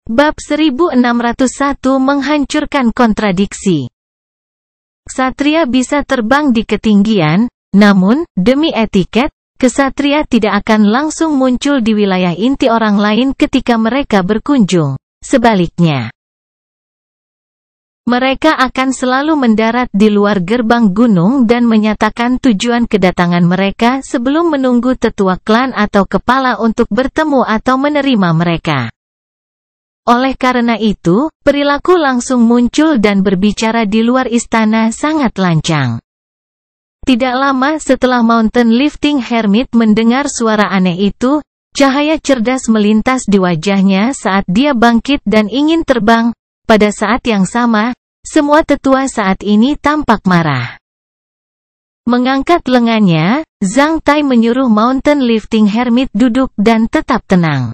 Bab 1601 menghancurkan kontradiksi. Ksatria bisa terbang di ketinggian, namun, demi etiket, ksatria tidak akan langsung muncul di wilayah inti orang lain ketika mereka berkunjung. Sebaliknya, mereka akan selalu mendarat di luar gerbang gunung dan menyatakan tujuan kedatangan mereka sebelum menunggu tetua klan atau kepala untuk bertemu atau menerima mereka. Oleh karena itu, perilaku langsung muncul dan berbicara di luar istana sangat lancang. Tidak lama setelah Mountain Lifting Hermit mendengar suara aneh itu, cahaya cerdas melintas di wajahnya saat dia bangkit dan ingin terbang. Pada saat yang sama, semua tetua saat ini tampak marah. Mengangkat lengannya, Zhang Tai menyuruh Mountain Lifting Hermit duduk dan tetap tenang.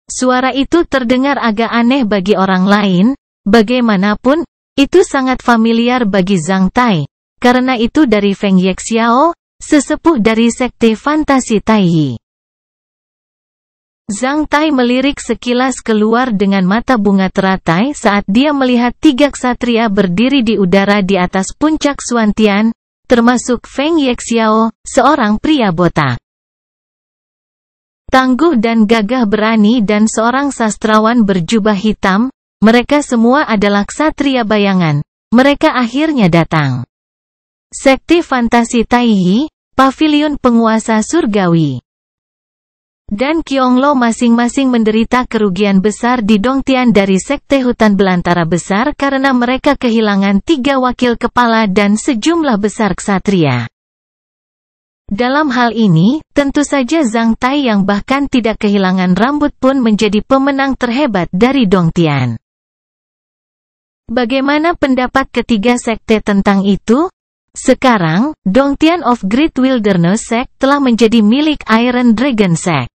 Suara itu terdengar agak aneh bagi orang lain, bagaimanapun, itu sangat familiar bagi Zhang Tai, karena itu dari Feng Yexiao, sesepuh dari sekte fantasi Taiyi. Zhang Tai melirik sekilas keluar dengan mata bunga teratai saat dia melihat tiga ksatria berdiri di udara di atas puncak Xuantian, termasuk Feng Yexiao, seorang pria botak. Tangguh dan gagah berani dan seorang sastrawan berjubah hitam, mereka semua adalah ksatria bayangan. Mereka akhirnya datang. Sekte fantasi Taiyi, pavilion penguasa surgawi. Dan Qionglo masing-masing menderita kerugian besar di Dongtian dari sekte hutan belantara besar karena mereka kehilangan 3 wakil kepala dan sejumlah besar ksatria. Dalam hal ini, tentu saja Zhang Tai yang bahkan tidak kehilangan rambut pun menjadi pemenang terhebat dari Dongtian. Bagaimana pendapat ketiga sekte tentang itu? Sekarang, Dongtian of Great Wilderness Sect telah menjadi milik Iron Dragon Sect.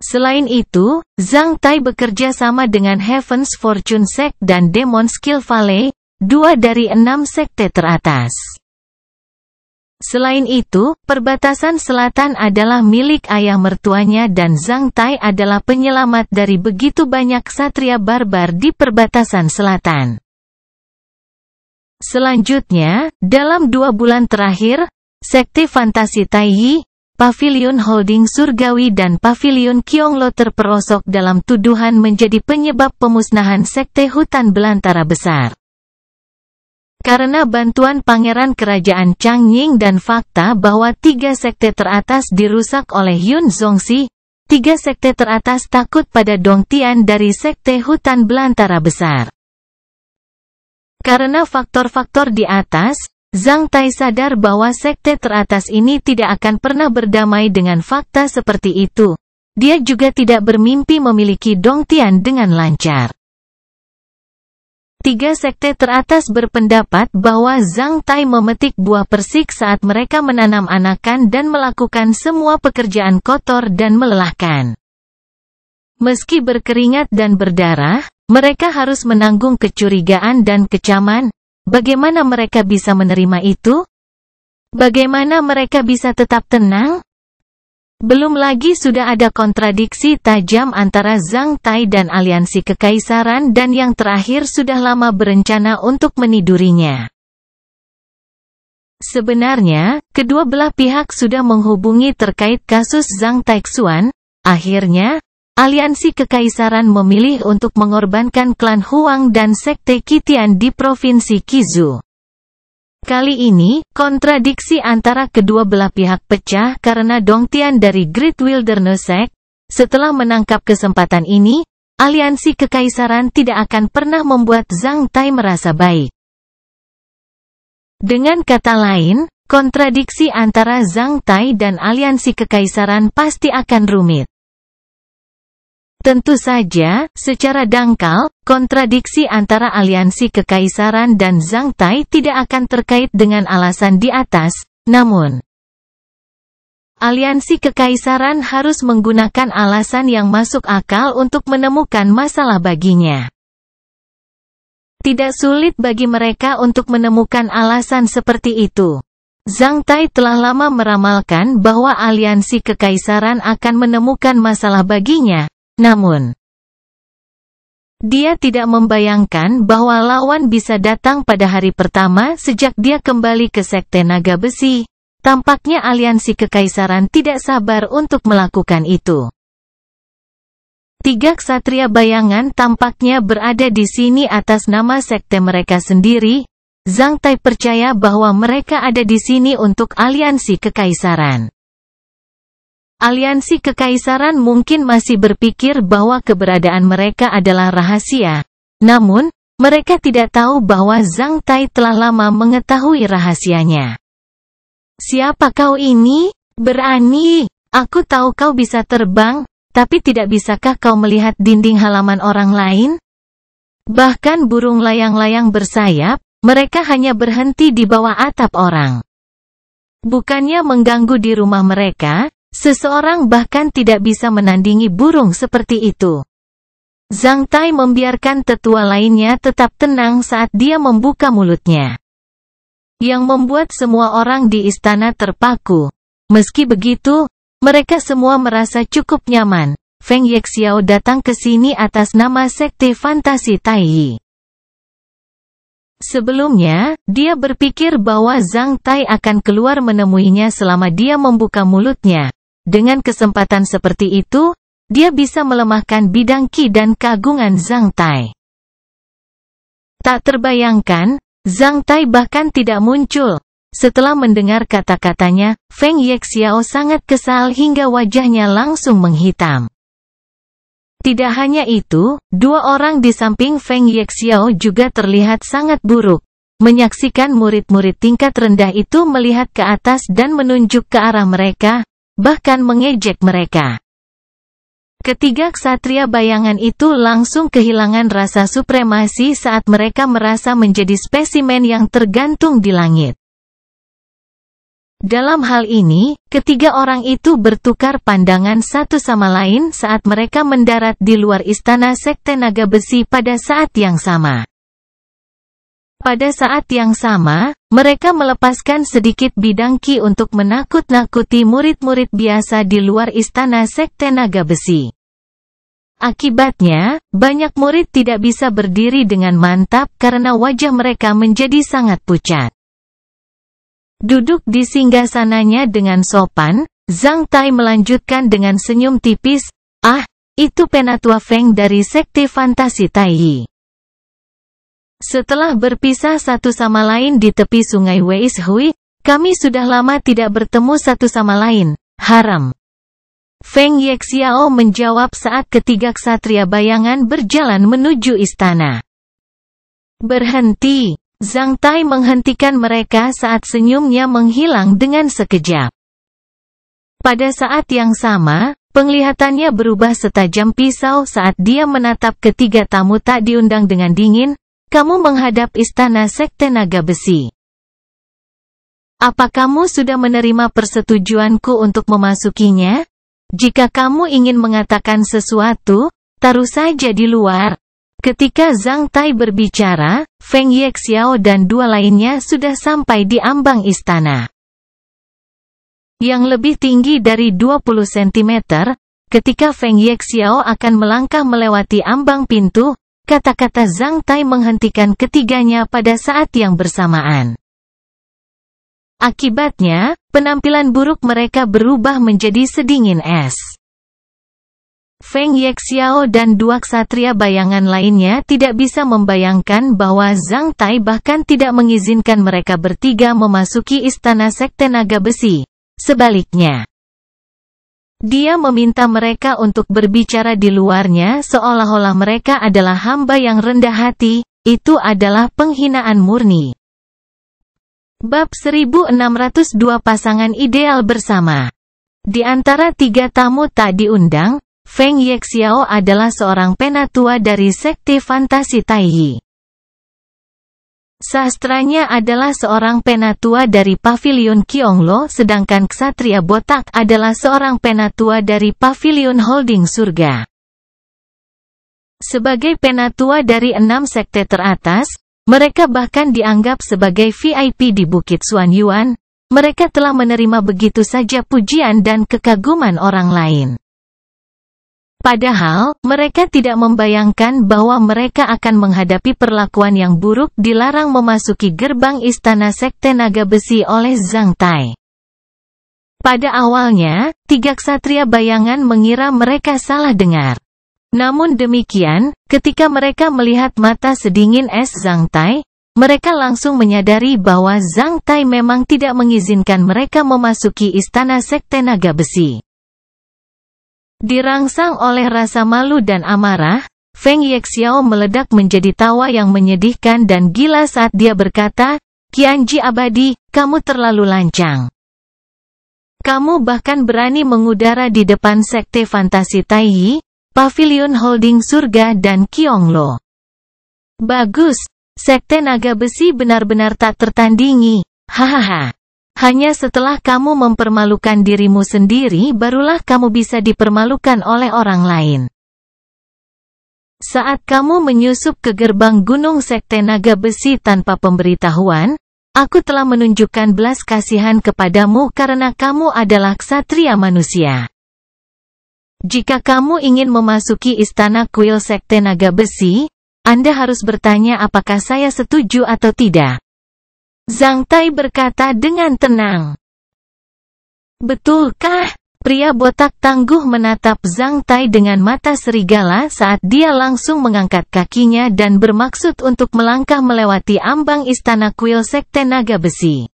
Selain itu, Zhang Tai bekerja sama dengan Heaven's Fortune Sect dan Demon Skill Valley, 2 dari 6 sekte teratas. Selain itu, perbatasan selatan adalah milik ayah mertuanya dan Zhang Tai adalah penyelamat dari begitu banyak ksatria barbar di perbatasan selatan. Selanjutnya, dalam 2 bulan terakhir, sekte fantasi Taiyi, Pavilion Holding Surgawi dan Pavilion Qionglo terperosok dalam tuduhan menjadi penyebab pemusnahan sekte hutan belantara besar. Karena bantuan Pangeran Kerajaan Changning dan fakta bahwa 3 sekte teratas dirusak oleh Yun Zongxi, 3 sekte teratas takut pada Dongtian dari sekte hutan belantara besar. Karena faktor-faktor di atas, Zhang Tai sadar bahwa sekte teratas ini tidak akan pernah berdamai dengan fakta seperti itu. Dia juga tidak bermimpi memiliki Dongtian dengan lancar. 3 sekte teratas berpendapat bahwa Zhang Tai memetik buah persik saat mereka menanam anakan dan melakukan semua pekerjaan kotor dan melelahkan. Meski berkeringat dan berdarah, mereka harus menanggung kecurigaan dan kecaman. Bagaimana mereka bisa menerima itu? Bagaimana mereka bisa tetap tenang? Belum lagi sudah ada kontradiksi tajam antara Zhang Tai dan aliansi kekaisaran dan yang terakhir sudah lama berencana untuk menidurinya. Sebenarnya, kedua belah pihak sudah menghubungi terkait kasus Zhang Taixuan. Akhirnya, aliansi kekaisaran memilih untuk mengorbankan klan Huang dan sekte Qitian di provinsi Qizhou. Kali ini, kontradiksi antara kedua belah pihak pecah karena Dongtian dari Great Wilderness Sect. Setelah menangkap kesempatan ini, aliansi kekaisaran tidak akan pernah membuat Zhang Tai merasa baik. Dengan kata lain, kontradiksi antara Zhang Tai dan aliansi kekaisaran pasti akan rumit. Tentu saja, secara dangkal, kontradiksi antara aliansi kekaisaran dan Zhang Tai tidak akan terkait dengan alasan di atas, namun aliansi kekaisaran harus menggunakan alasan yang masuk akal untuk menemukan masalah baginya. Tidak sulit bagi mereka untuk menemukan alasan seperti itu. Zhang Tai telah lama meramalkan bahwa aliansi kekaisaran akan menemukan masalah baginya. Namun, Dia tidak membayangkan bahwa lawan bisa datang pada hari pertama sejak dia kembali ke Sekte Naga Besi. Tampaknya aliansi kekaisaran tidak sabar untuk melakukan itu. 3 ksatria bayangan tampaknya berada di sini atas nama sekte mereka sendiri. Zhang Tai percaya bahwa mereka ada di sini untuk aliansi kekaisaran. Aliansi kekaisaran mungkin masih berpikir bahwa keberadaan mereka adalah rahasia. Namun, mereka tidak tahu bahwa Zhang Tai telah lama mengetahui rahasianya. Siapa kau ini? Berani. Aku tahu kau bisa terbang, tapi tidak bisakah kau melihat dinding halaman orang lain? Bahkan burung layang-layang bersayap, mereka hanya berhenti di bawah atap orang. Bukannya mengganggu di rumah mereka, seseorang bahkan tidak bisa menandingi burung seperti itu. Zhang Tai membiarkan tetua lainnya tetap tenang saat dia membuka mulutnya, yang membuat semua orang di istana terpaku. Meski begitu, mereka semua merasa cukup nyaman. Feng Yexiao datang ke sini atas nama Sekte Fantasi Taiyi. Sebelumnya, dia berpikir bahwa Zhang Tai akan keluar menemuinya selama dia membuka mulutnya. Dengan kesempatan seperti itu, dia bisa melemahkan bidang Qi dan keagungan Zhang Tai. Tak terbayangkan, Zhang Tai bahkan tidak muncul. Setelah mendengar kata-katanya, Feng Yexiao sangat kesal hingga wajahnya langsung menghitam. Tidak hanya itu, 2 orang di samping Feng Yexiao juga terlihat sangat buruk. Menyaksikan murid-murid tingkat rendah itu melihat ke atas dan menunjuk ke arah mereka, bahkan mengejek mereka. Ketiga ksatria bayangan itu langsung kehilangan rasa supremasi saat mereka merasa menjadi spesimen yang tergantung di langit. Dalam hal ini, ketiga orang itu bertukar pandangan satu sama lain saat mereka mendarat di luar istana Sekte Naga Besi pada saat yang sama. Pada saat yang sama, mereka melepaskan sedikit bidang Qi untuk menakut-nakuti murid-murid biasa di luar istana Sekte Naga Besi. Akibatnya, banyak murid tidak bisa berdiri dengan mantap karena wajah mereka menjadi sangat pucat. Duduk di singgasananya dengan sopan, Zhang Tai melanjutkan dengan senyum tipis, "Ah, itu penatua Feng dari Sekte Fantasi Taiyi." Setelah berpisah satu sama lain di tepi sungai Weishui, kami sudah lama tidak bertemu satu sama lain, haram. Feng Yexiao menjawab saat ketiga ksatria bayangan berjalan menuju istana. Berhenti. Zhang Tai menghentikan mereka saat senyumnya menghilang dengan sekejap. Pada saat yang sama, penglihatannya berubah setajam pisau saat dia menatap ketiga tamu tak diundang dengan dingin. Kamu menghadap istana Sekte Naga Besi. Apa kamu sudah menerima persetujuanku untuk memasukinya? Jika kamu ingin mengatakan sesuatu, taruh saja di luar. Ketika Zhang Tai berbicara, Feng Yexiao dan 2 lainnya sudah sampai di ambang istana, yang lebih tinggi dari 20 cm. Ketika Feng Yexiao akan melangkah melewati ambang pintu, kata-kata Zhang Tai menghentikan ketiganya pada saat yang bersamaan. Akibatnya, penampilan buruk mereka berubah menjadi sedingin es. Feng Yexiao dan 2 ksatria bayangan lainnya tidak bisa membayangkan bahwa Zhang Tai bahkan tidak mengizinkan mereka bertiga memasuki istana Sekte Naga Besi. Sebaliknya, dia meminta mereka untuk berbicara di luarnya seolah-olah mereka adalah hamba yang rendah hati. Itu adalah penghinaan murni. Bab 1602 Pasangan Ideal Bersama. Di antara 3 tamu tak diundang, Feng Yexiao adalah seorang penatua dari Sekte Fantasi Taiyi. Sastranya adalah seorang penatua dari Pavilion Qionglo, sedangkan Ksatria Botak adalah seorang penatua dari Pavilion Holding Surga. Sebagai penatua dari 6 sekte teratas, mereka bahkan dianggap sebagai VIP di Bukit Xuanyuan. Mereka telah menerima begitu saja pujian dan kekaguman orang lain. Padahal, mereka tidak membayangkan bahwa mereka akan menghadapi perlakuan yang buruk dilarang memasuki gerbang istana Sekte Naga Besi oleh Zhang Tai. Pada awalnya, 3 ksatria bayangan mengira mereka salah dengar. Namun demikian, ketika mereka melihat mata sedingin es Zhang Tai, mereka langsung menyadari bahwa Zhang Tai memang tidak mengizinkan mereka memasuki istana Sekte Naga Besi. Dirangsang oleh rasa malu dan amarah, Feng Yexiao meledak menjadi tawa yang menyedihkan dan gila saat dia berkata, "Qianji abadi, kamu terlalu lancang. Kamu bahkan berani mengudara di depan Sekte Fantasi Taiyi, Pavilion Holding Surga dan Qionglo. Bagus, Sekte Naga Besi benar-benar tak tertandingi, hahaha. Hanya setelah kamu mempermalukan dirimu sendiri barulah kamu bisa dipermalukan oleh orang lain. Saat kamu menyusup ke gerbang gunung Sekte Naga Besi tanpa pemberitahuan, aku telah menunjukkan belas kasihan kepadamu karena kamu adalah ksatria manusia. Jika kamu ingin memasuki istana kuil Sekte Naga Besi, Anda harus bertanya apakah saya setuju atau tidak." Zhang Tai berkata dengan tenang. "Betulkah?" Pria botak tangguh menatap Zhang Tai dengan mata serigala saat dia langsung mengangkat kakinya dan bermaksud untuk melangkah melewati ambang istana kuil Sekte Naga Besi.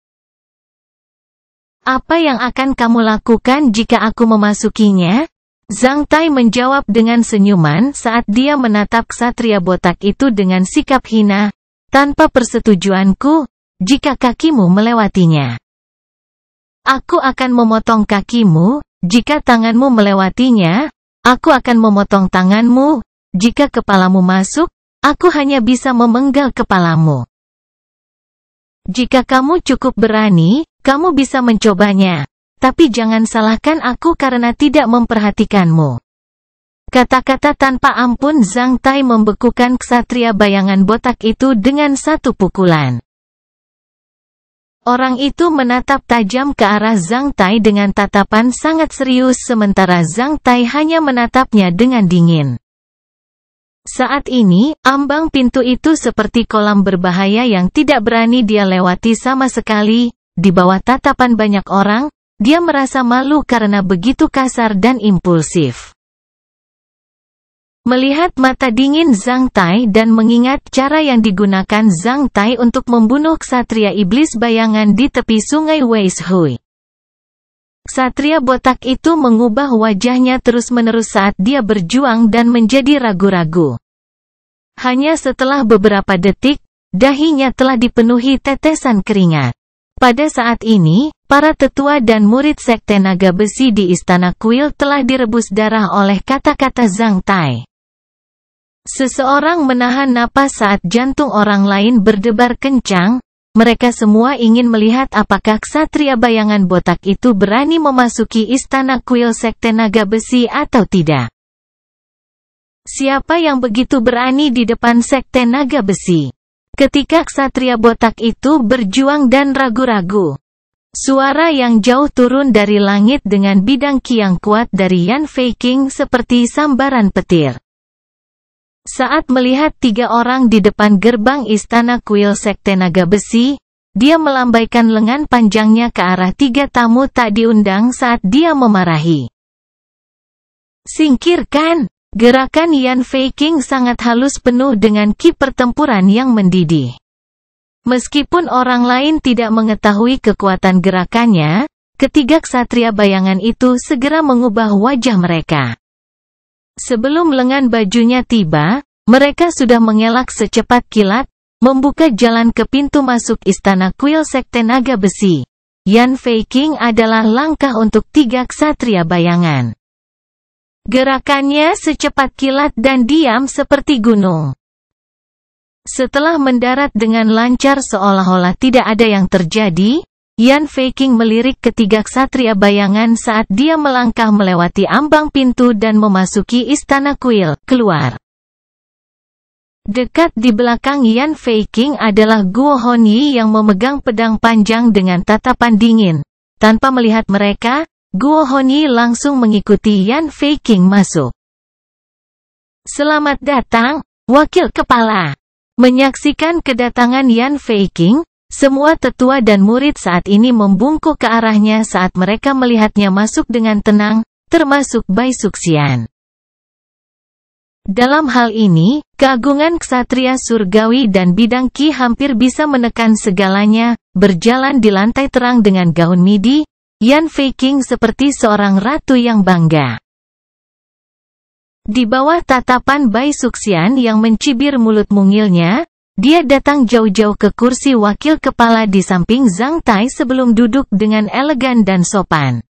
"Apa yang akan kamu lakukan jika aku memasukinya?" Zhang Tai menjawab dengan senyuman saat dia menatap ksatria botak itu dengan sikap hina. "Tanpa persetujuanku, jika kakimu melewatinya, aku akan memotong kakimu. Jika tanganmu melewatinya, aku akan memotong tanganmu. Jika kepalamu masuk, aku hanya bisa memenggal kepalamu. Jika kamu cukup berani, kamu bisa mencobanya. Tapi jangan salahkan aku karena tidak memperhatikanmu." Kata-kata tanpa ampun Zhang Tai membekukan ksatria bayangan botak itu dengan satu pukulan. Orang itu menatap tajam ke arah Zhang Tai dengan tatapan sangat serius sementara Zhang Tai hanya menatapnya dengan dingin. Saat ini, ambang pintu itu seperti kolam berbahaya yang tidak berani dia lewati sama sekali. Di bawah tatapan banyak orang, dia merasa malu karena begitu kasar dan impulsif. Melihat mata dingin Zhang Tai dan mengingat cara yang digunakan Zhang Tai untuk membunuh ksatria iblis bayangan di tepi sungai Weishui, ksatria botak itu mengubah wajahnya terus-menerus saat dia berjuang dan menjadi ragu-ragu. Hanya setelah beberapa detik, dahinya telah dipenuhi tetesan keringat. Pada saat ini, para tetua dan murid Sekte Naga Besi di Istana Kuil telah direbus darah oleh kata-kata Zhang Tai. Seseorang menahan napas saat jantung orang lain berdebar kencang. Mereka semua ingin melihat apakah ksatria bayangan botak itu berani memasuki Istana Kuil Sekte Naga Besi atau tidak. Siapa yang begitu berani di depan Sekte Naga Besi? Ketika ksatria botak itu berjuang dan ragu-ragu, suara yang jauh turun dari langit dengan bidang qi yang kuat dari Yan Fei King seperti sambaran petir. Saat melihat 3 orang di depan gerbang istana kuil Sekte Naga Besi, dia melambaikan lengan panjangnya ke arah 3 tamu tak diundang saat dia memarahi. "Singkirkan!" Gerakan Yan Fei King sangat halus penuh dengan qi pertempuran yang mendidih. Meskipun orang lain tidak mengetahui kekuatan gerakannya, ketiga ksatria bayangan itu segera mengubah wajah mereka. Sebelum lengan bajunya tiba, mereka sudah mengelak secepat kilat, membuka jalan ke pintu masuk istana kuil Sekte Naga Besi. Yan Fei King adalah langkah untuk 3 ksatria bayangan. Gerakannya secepat kilat dan diam seperti gunung. Setelah mendarat dengan lancar seolah-olah tidak ada yang terjadi, Yan Fei King melirik ketiga ksatria bayangan saat dia melangkah melewati ambang pintu dan memasuki istana kuil, keluar. Dekat di belakang Yan Fei King adalah Guo Hongyi yang memegang pedang panjang dengan tatapan dingin. Tanpa melihat mereka, Guo Hongyi langsung mengikuti Yan Fei King masuk. Selamat datang, Wakil Kepala. Menyaksikan kedatangan Yan Feiqing, semua tetua dan murid saat ini membungkuk ke arahnya saat mereka melihatnya masuk dengan tenang, termasuk Bai Suxian. Dalam hal ini, keagungan ksatria surgawi dan bidang Qi hampir bisa menekan segalanya, berjalan di lantai terang dengan gaun midi, Yan Feiqing seperti seorang ratu yang bangga. Di bawah tatapan Bai Suxian yang mencibir mulut mungilnya, dia datang jauh-jauh ke kursi wakil kepala di samping Zhang Tai sebelum duduk dengan elegan dan sopan.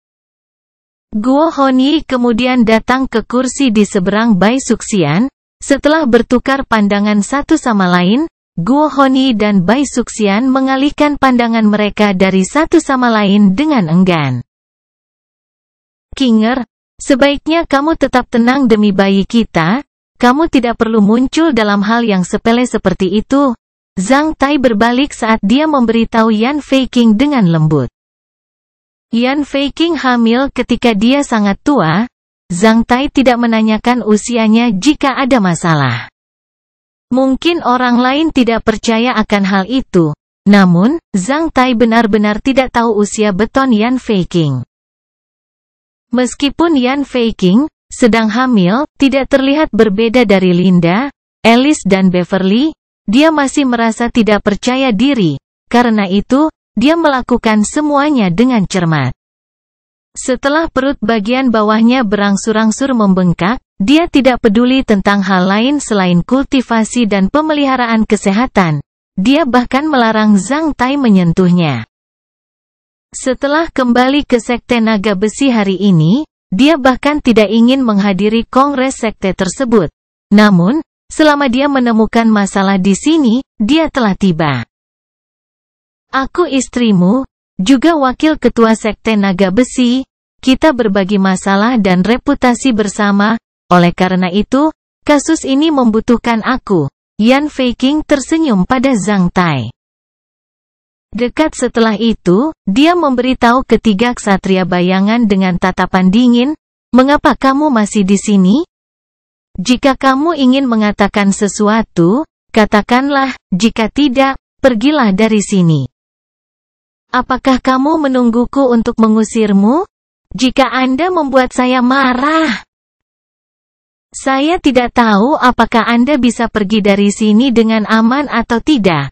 Guo Hongyi kemudian datang ke kursi di seberang Bai Suxian. Setelah bertukar pandangan satu sama lain, Guo Hongyi dan Bai Suxian mengalihkan pandangan mereka dari satu sama lain dengan enggan. Qinger, sebaiknya kamu tetap tenang demi bayi kita, kamu tidak perlu muncul dalam hal yang sepele seperti itu. Zhang Tai berbalik saat dia memberitahu Yan Feiqing dengan lembut. Yan Feiqing hamil ketika dia sangat tua. Zhang Tai tidak menanyakan usianya jika ada masalah. Mungkin orang lain tidak percaya akan hal itu, namun, Zhang Tai benar-benar tidak tahu usia beton Yan Feiqing. Meskipun Yan Feiqing sedang hamil, tidak terlihat berbeda dari Linda, Alice dan Beverly, dia masih merasa tidak percaya diri. Karena itu, dia melakukan semuanya dengan cermat. Setelah perut bagian bawahnya berangsur-angsur membengkak, dia tidak peduli tentang hal lain selain kultivasi dan pemeliharaan kesehatan. Dia bahkan melarang Zhang Tai menyentuhnya. Setelah kembali ke Sekte Naga Besi hari ini, dia bahkan tidak ingin menghadiri kongres sekte tersebut. Namun, selama dia menemukan masalah di sini, dia telah tiba. Aku istrimu, juga wakil ketua Sekte Naga Besi, kita berbagi masalah dan reputasi bersama, oleh karena itu, kasus ini membutuhkan aku. Yan Feiqing tersenyum pada Zhang Tai. Dekat setelah itu, dia memberitahu ketiga ksatria bayangan dengan tatapan dingin, mengapa kamu masih di sini? Jika kamu ingin mengatakan sesuatu, katakanlah, jika tidak, pergilah dari sini. Apakah kamu menungguku untuk mengusirmu? Jika Anda membuat saya marah, saya tidak tahu apakah Anda bisa pergi dari sini dengan aman atau tidak.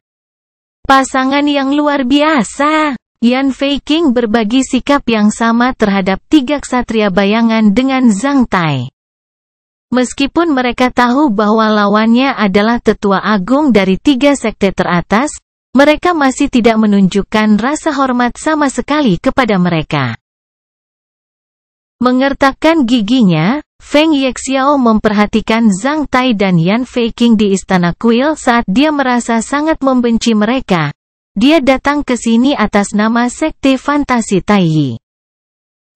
Pasangan yang luar biasa. Yan Feiqing berbagi sikap yang sama terhadap tiga ksatria bayangan dengan Zhang Tai. Meskipun mereka tahu bahwa lawannya adalah tetua agung dari tiga sekte teratas, mereka masih tidak menunjukkan rasa hormat sama sekali kepada mereka. Mengertakkan giginya, Feng Yexiao memperhatikan Zhang Tai dan Yan Feiqing di Istana Kuil saat dia merasa sangat membenci mereka. Dia datang ke sini atas nama Sekte Fantasi Taiyi.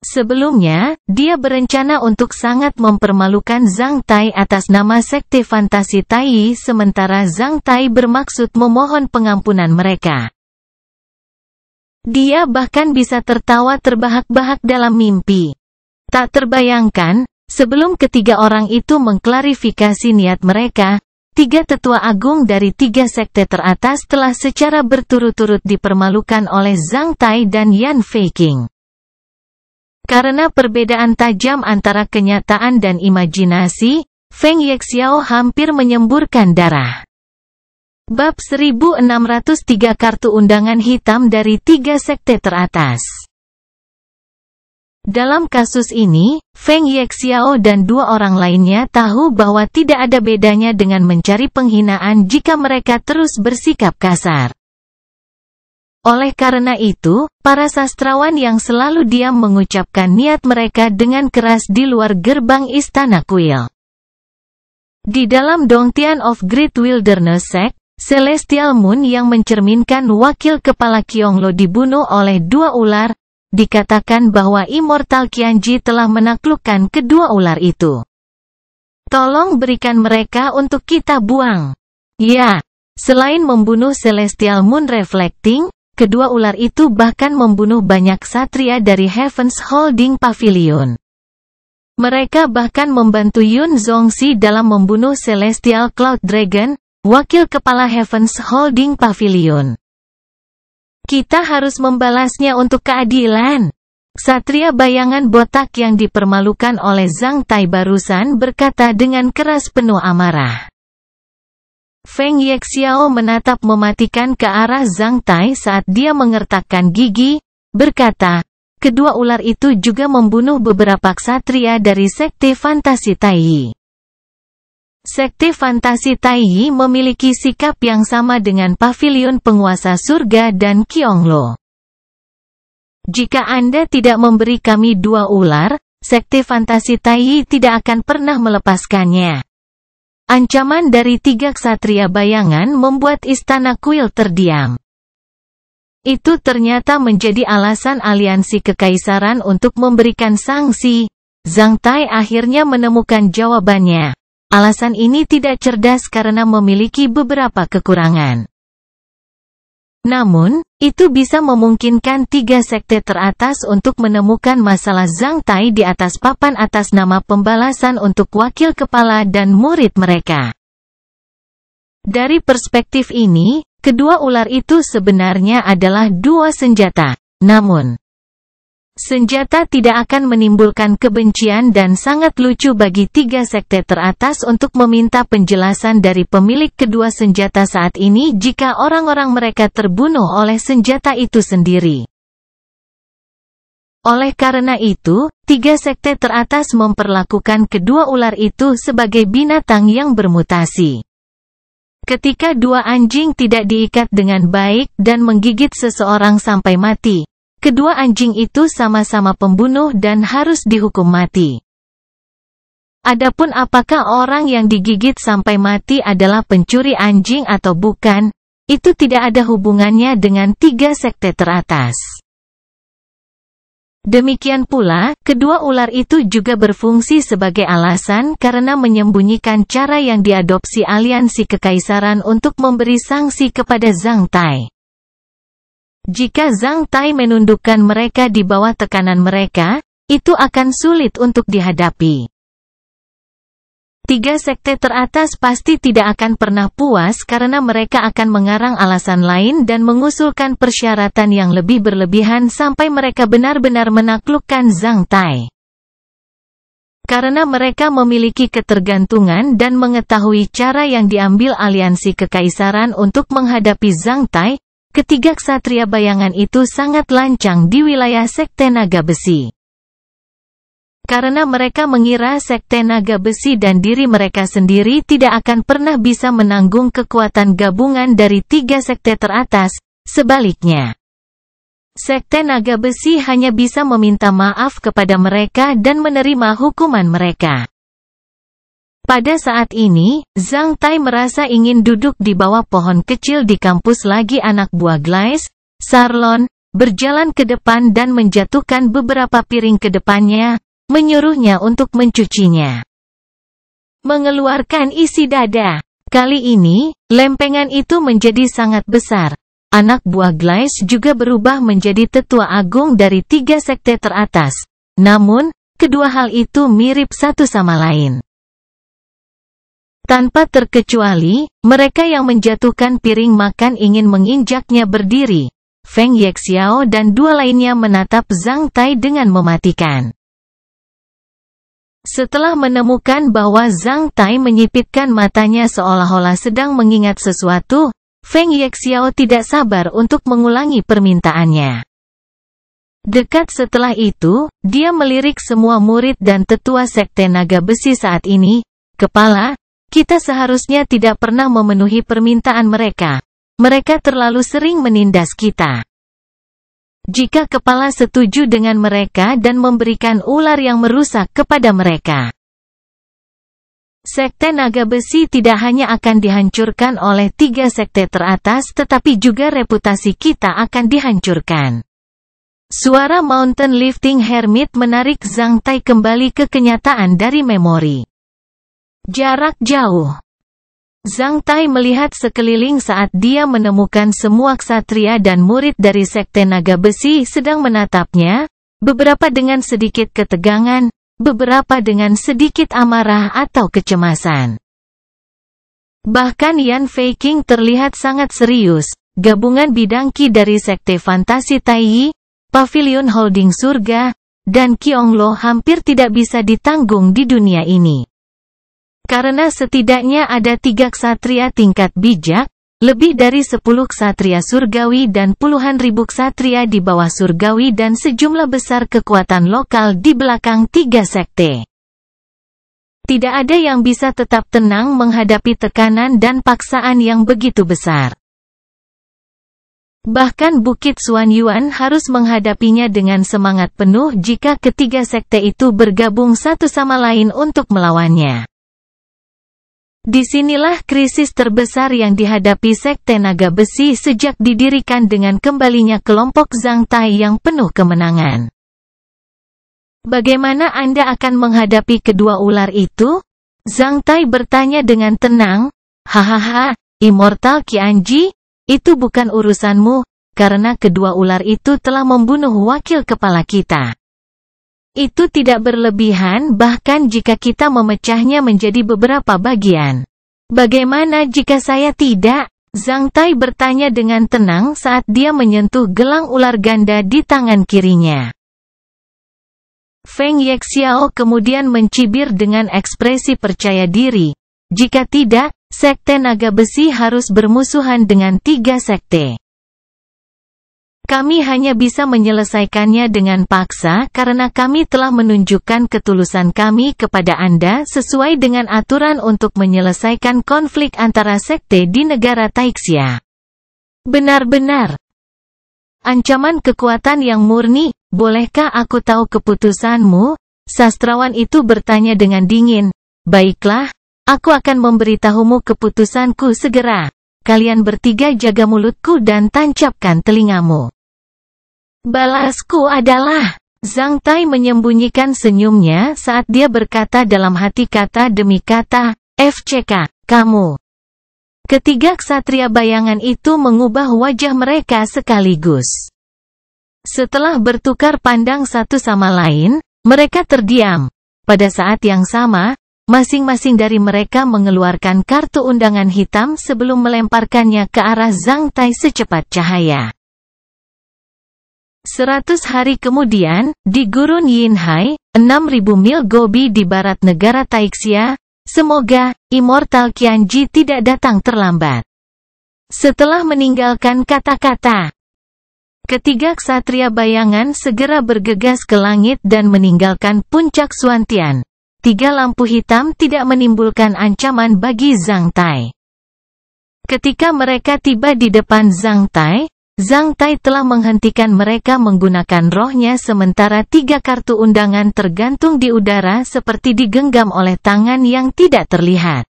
Sebelumnya, dia berencana untuk sangat mempermalukan Zhang Tai atas nama Sekte Fantasi Taiyi sementara Zhang Tai bermaksud memohon pengampunan mereka. Dia bahkan bisa tertawa terbahak-bahak dalam mimpi. Tak terbayangkan, sebelum ketiga orang itu mengklarifikasi niat mereka, tiga tetua agung dari tiga sekte teratas telah secara berturut-turut dipermalukan oleh Zhang Tai dan Yan Feiqing. Karena perbedaan tajam antara kenyataan dan imajinasi, Feng Yexiao hampir menyemburkan darah. Bab 1603 Kartu undangan hitam dari tiga sekte teratas. Dalam kasus ini, Feng Yexiao dan dua orang lainnya tahu bahwa tidak ada bedanya dengan mencari penghinaan jika mereka terus bersikap kasar. Oleh karena itu, para sastrawan yang selalu diam mengucapkan niat mereka dengan keras di luar gerbang Istana Kuil. Di dalam Dongtian of Great Wilderness Sect, Celestial Moon yang mencerminkan wakil kepala Qionglo dibunuh oleh dua ular, dikatakan bahwa Immortal Qianji telah menaklukkan kedua ular itu. Tolong berikan mereka untuk kita buang. Ya, selain membunuh Celestial Moon Reflecting, kedua ular itu bahkan membunuh banyak ksatria dari Heaven's Holding Pavilion. Mereka bahkan membantu Yun Zongxi dalam membunuh Celestial Cloud Dragon, wakil kepala Heavens Holding Pavilion. Kita harus membalasnya untuk keadilan. Ksatria bayangan botak yang dipermalukan oleh Zhang Tai barusan berkata dengan keras penuh amarah. Feng Yexiao menatap mematikan ke arah Zhang Tai saat dia mengertakkan gigi, berkata, kedua ular itu juga membunuh beberapa ksatria dari Sekte Fantasi Taiyi. Sekte Fantasi Taiyi memiliki sikap yang sama dengan Pavilion Penguasa Surga dan Qionglo. Jika Anda tidak memberi kami dua ular, Sekte Fantasi Taiyi tidak akan pernah melepaskannya. Ancaman dari tiga ksatria bayangan membuat Istana Kuil terdiam. Itu ternyata menjadi alasan aliansi kekaisaran untuk memberikan sanksi. Zhang Tai akhirnya menemukan jawabannya. Alasan ini tidak cerdas karena memiliki beberapa kekurangan. Namun, itu bisa memungkinkan tiga sekte teratas untuk menemukan masalah Zhang Tai di atas papan atas nama pembalasan untuk wakil kepala dan murid mereka. Dari perspektif ini, kedua ular itu sebenarnya adalah dua senjata. Namun, senjata tidak akan menimbulkan kebencian dan sangat lucu bagi tiga sekte teratas untuk meminta penjelasan dari pemilik kedua senjata saat ini jika orang-orang mereka terbunuh oleh senjata itu sendiri. Oleh karena itu, tiga sekte teratas memperlakukan kedua ular itu sebagai binatang yang bermutasi. Ketika dua anjing tidak diikat dengan baik dan menggigit seseorang sampai mati, kedua anjing itu sama-sama pembunuh dan harus dihukum mati. Adapun apakah orang yang digigit sampai mati adalah pencuri anjing atau bukan, itu tidak ada hubungannya dengan tiga sekte teratas. Demikian pula, kedua ular itu juga berfungsi sebagai alasan karena menyembunyikan cara yang diadopsi aliansi kekaisaran untuk memberi sanksi kepada Zhang Tai. Jika Zhang Tai menundukkan mereka di bawah tekanan mereka, itu akan sulit untuk dihadapi. Tiga sekte teratas pasti tidak akan pernah puas karena mereka akan mengarang alasan lain dan mengusulkan persyaratan yang lebih berlebihan sampai mereka benar-benar menaklukkan Zhang Tai. Karena mereka memiliki ketergantungan dan mengetahui cara yang diambil aliansi kekaisaran untuk menghadapi Zhang Tai, ketiga ksatria bayangan itu sangat lancang di wilayah Sekte Naga Besi. Karena mereka mengira Sekte Naga Besi dan diri mereka sendiri tidak akan pernah bisa menanggung kekuatan gabungan dari tiga sekte teratas, sebaliknya. Sekte Naga Besi hanya bisa meminta maaf kepada mereka dan menerima hukuman mereka. Pada saat ini, Zhang Tai merasa ingin duduk di bawah pohon kecil di kampus lagi anak buah Glace, Sarlon, berjalan ke depan dan menjatuhkan beberapa piring ke depannya, menyuruhnya untuk mencucinya. Mengeluarkan isi dada. Kali ini, lempengan itu menjadi sangat besar. Anak buah Glace juga berubah menjadi tetua agung dari tiga sekte teratas. Namun, kedua hal itu mirip satu sama lain. Tanpa terkecuali, mereka yang menjatuhkan piring makan ingin menginjaknya berdiri. Feng Yexiao dan dua lainnya menatap Zhang Tai dengan mematikan. Setelah menemukan bahwa Zhang Tai menyipitkan matanya seolah-olah sedang mengingat sesuatu, Feng Yexiao tidak sabar untuk mengulangi permintaannya. Dekat setelah itu, dia melirik semua murid dan tetua Sekte Naga Besi saat ini. Kepala, kita seharusnya tidak pernah memenuhi permintaan mereka. Mereka terlalu sering menindas kita. Jika kepala setuju dengan mereka dan memberikan ular yang merusak kepada mereka, Sekte Naga Besi tidak hanya akan dihancurkan oleh tiga sekte teratas tetapi juga reputasi kita akan dihancurkan. Suara Mountain Lifting Hermit menarik Zhang Tai kembali ke kenyataan dari memori. Jarak jauh. Zhang Tai melihat sekeliling saat dia menemukan semua ksatria dan murid dari Sekte Naga Besi sedang menatapnya, beberapa dengan sedikit ketegangan, beberapa dengan sedikit amarah atau kecemasan. Bahkan Yan Feiqing terlihat sangat serius. Gabungan bidang Qi dari Sekte Fantasi Taiyi, Pavilion Holding Surga, dan Qionglo hampir tidak bisa ditanggung di dunia ini. Karena setidaknya ada 3 ksatria tingkat bijak, lebih dari 10 ksatria surgawi dan puluhan ribu ksatria di bawah surgawi dan sejumlah besar kekuatan lokal di belakang 3 sekte. Tidak ada yang bisa tetap tenang menghadapi tekanan dan paksaan yang begitu besar. Bahkan Bukit Xuanyuan harus menghadapinya dengan semangat penuh jika ketiga sekte itu bergabung satu sama lain untuk melawannya. Disinilah krisis terbesar yang dihadapi Sekte Naga Besi sejak didirikan dengan kembalinya kelompok Zhang Tai yang penuh kemenangan. Bagaimana Anda akan menghadapi kedua ular itu? Zhang Tai bertanya dengan tenang. Hahaha, Immortal Qianji, itu bukan urusanmu, karena kedua ular itu telah membunuh wakil kepala kita. Itu tidak berlebihan bahkan jika kita memecahnya menjadi beberapa bagian. Bagaimana jika saya tidak? Zhang Tai bertanya dengan tenang saat dia menyentuh gelang ular ganda di tangan kirinya. Feng Yexiao kemudian mencibir dengan ekspresi percaya diri. Jika tidak, Sekte Naga Besi harus bermusuhan dengan 3 sekte. Kami hanya bisa menyelesaikannya dengan paksa karena kami telah menunjukkan ketulusan kami kepada Anda sesuai dengan aturan untuk menyelesaikan konflik antara sekte di negara Taixia. Benar-benar ancaman kekuatan yang murni. Bolehkah aku tahu keputusanmu? Sastrawan itu bertanya dengan dingin. Baiklah, aku akan memberitahumu keputusanku segera. Kalian bertiga jaga mulutku dan tancapkan telingamu. Balasku adalah... Zhang Tai menyembunyikan senyumnya saat dia berkata dalam hati kata demi kata, FCK, kamu. Ketiga ksatria bayangan itu mengubah wajah mereka sekaligus. Setelah bertukar pandang satu sama lain, mereka terdiam. Pada saat yang sama, masing-masing dari mereka mengeluarkan kartu undangan hitam sebelum melemparkannya ke arah Zhang Tai secepat cahaya. 100 hari kemudian, di Gurun Yinhai, 6.000 mil Gobi di barat negara Taixia, semoga Immortal Qianji tidak datang terlambat. Setelah meninggalkan kata-kata, ketiga ksatria bayangan segera bergegas ke langit dan meninggalkan puncak Xuantian. 3 lampu hitam tidak menimbulkan ancaman bagi Zhang Tai. Ketika mereka tiba di depan Zhang Tai telah menghentikan mereka menggunakan rohnya sementara 3 kartu undangan tergantung di udara seperti digenggam oleh tangan yang tidak terlihat.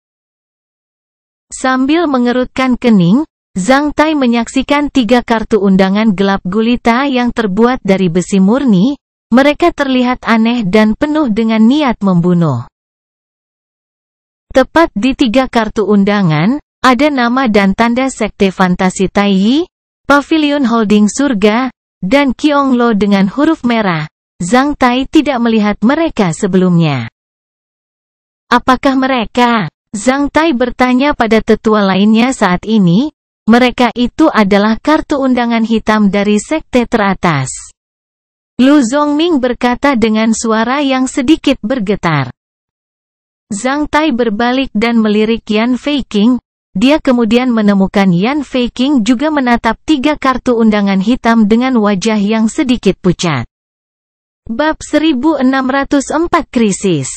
Sambil mengerutkan kening, Zhang Tai menyaksikan 3 kartu undangan gelap gulita yang terbuat dari besi murni. Mereka terlihat aneh dan penuh dengan niat membunuh. Tepat di 3 kartu undangan, ada nama dan tanda Sekte Fantasi Taiyi, Pavilion Holding Surga, dan Qionglo dengan huruf merah. Zhang Tai tidak melihat mereka sebelumnya. Apakah mereka? Zhang Tai bertanya pada tetua lainnya saat ini. Mereka itu adalah kartu undangan hitam dari sekte teratas. Lu Zongming berkata dengan suara yang sedikit bergetar. Zhang Tai berbalik dan melirik Yan Feiqing. Dia kemudian menemukan Yan Feiqing juga menatap 3 kartu undangan hitam dengan wajah yang sedikit pucat. Bab 1604 Krisis.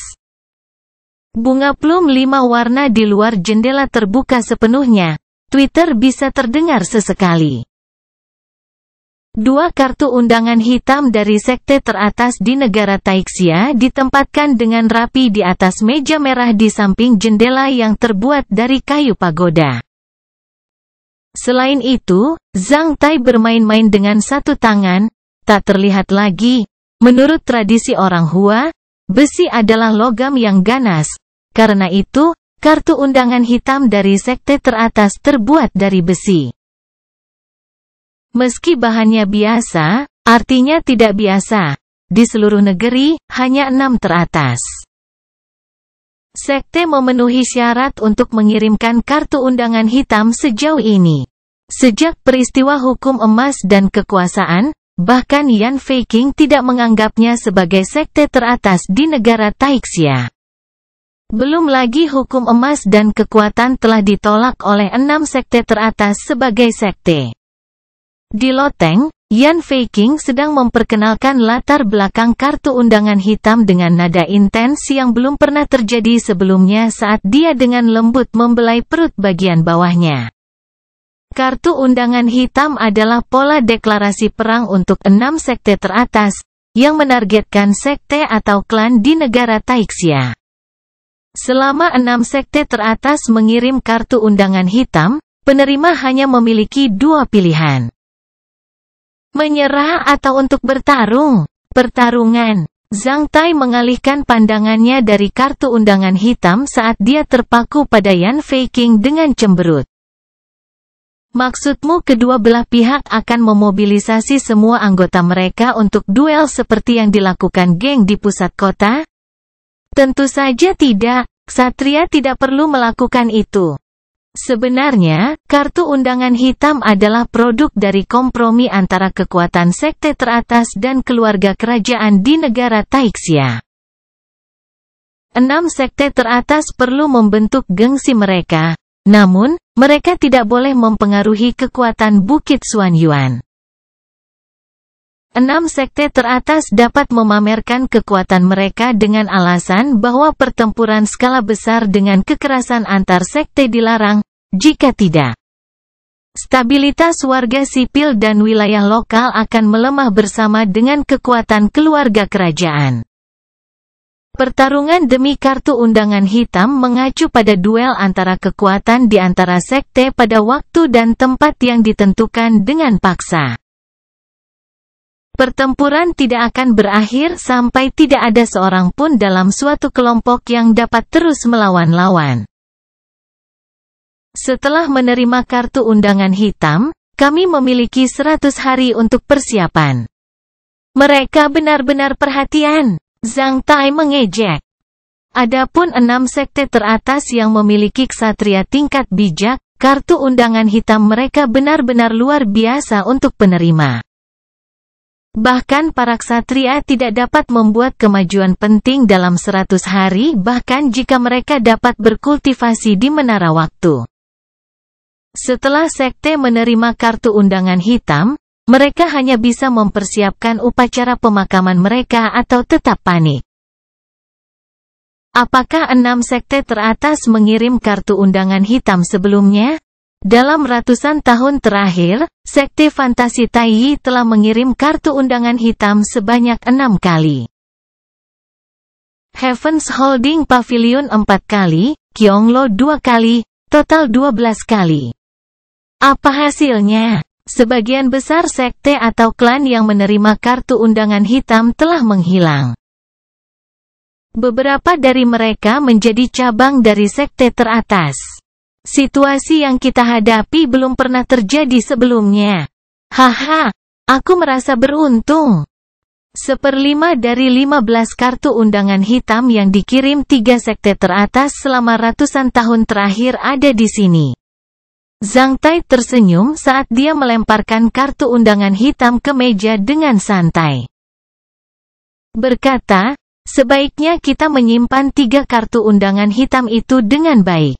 Bunga plum 5 warna di luar jendela terbuka sepenuhnya. Twitter bisa terdengar sesekali. 2 kartu undangan hitam dari sekte teratas di negara Taixia ditempatkan dengan rapi di atas meja merah di samping jendela yang terbuat dari kayu pagoda. Selain itu, Zhang Tai bermain-main dengan satu tangan, tak terlihat lagi. Menurut tradisi orang Hua, besi adalah logam yang ganas. Karena itu, kartu undangan hitam dari sekte teratas terbuat dari besi. Meski bahannya biasa, artinya tidak biasa. di seluruh negeri, hanya 6 teratas. Sekte memenuhi syarat untuk mengirimkan kartu undangan hitam sejauh ini. Sejak peristiwa hukum emas dan kekuasaan, bahkan Yan Feiqing tidak menganggapnya sebagai sekte teratas di negara Taixia. Belum lagi hukum emas dan kekuatan telah ditolak oleh 6 sekte teratas sebagai sekte. Di loteng, Yan Feiqing sedang memperkenalkan latar belakang kartu undangan hitam dengan nada intens yang belum pernah terjadi sebelumnya saat dia dengan lembut membelai perut bagian bawahnya. Kartu undangan hitam adalah pola deklarasi perang untuk 6 sekte teratas, yang menargetkan sekte atau klan di negara Taixia. Selama 6 sekte teratas mengirim kartu undangan hitam, penerima hanya memiliki 2 pilihan. Menyerah atau untuk bertarung. Pertarungan. Zhang Tai mengalihkan pandangannya dari kartu undangan hitam saat dia terpaku pada Yan Feiqing dengan cemberut. Maksudmu kedua belah pihak akan memobilisasi semua anggota mereka untuk duel seperti yang dilakukan geng di pusat kota? Tentu saja tidak, ksatria tidak perlu melakukan itu. Sebenarnya, kartu undangan hitam adalah produk dari kompromi antara kekuatan sekte teratas dan keluarga kerajaan di negara Taixia. 6 sekte teratas perlu membentuk gengsi mereka, namun, mereka tidak boleh mempengaruhi kekuatan Bukit Xuanyuan. 6 sekte teratas dapat memamerkan kekuatan mereka dengan alasan bahwa pertempuran skala besar dengan kekerasan antar sekte dilarang. Jika tidak, stabilitas warga sipil dan wilayah lokal akan melemah bersama dengan kekuatan keluarga kerajaan. Pertarungan demi kartu undangan hitam mengacu pada duel antara kekuatan di antara sekte pada waktu dan tempat yang ditentukan dengan paksa. Pertempuran tidak akan berakhir sampai tidak ada seorang pun dalam suatu kelompok yang dapat terus melawan-lawan. Setelah menerima kartu undangan hitam, kami memiliki 100 hari untuk persiapan. Mereka benar-benar perhatian. Zhang Tai mengejek. Adapun 6 sekte teratas yang memiliki ksatria tingkat bijak, kartu undangan hitam mereka benar-benar luar biasa untuk penerima. Bahkan para ksatria tidak dapat membuat kemajuan penting dalam 100 hari bahkan jika mereka dapat berkultivasi di menara waktu. Setelah sekte menerima kartu undangan hitam, mereka hanya bisa mempersiapkan upacara pemakaman mereka atau tetap panik. Apakah 6 sekte teratas mengirim kartu undangan hitam sebelumnya? Dalam ratusan tahun terakhir, sekte Fantasi Taiyi telah mengirim kartu undangan hitam sebanyak 6 kali. Heavens Holding Pavilion 4 kali, Kyonglo 2 kali, total 12 kali. Apa hasilnya? Sebagian besar sekte atau klan yang menerima kartu undangan hitam telah menghilang. Beberapa dari mereka menjadi cabang dari sekte teratas. Situasi yang kita hadapi belum pernah terjadi sebelumnya. Haha, aku merasa beruntung. 1/5 dari 15 kartu undangan hitam yang dikirim 3 sekte teratas selama ratusan tahun terakhir ada di sini. Zhang Tai tersenyum saat dia melemparkan kartu undangan hitam ke meja dengan santai. Berkata, sebaiknya kita menyimpan 3 kartu undangan hitam itu dengan baik.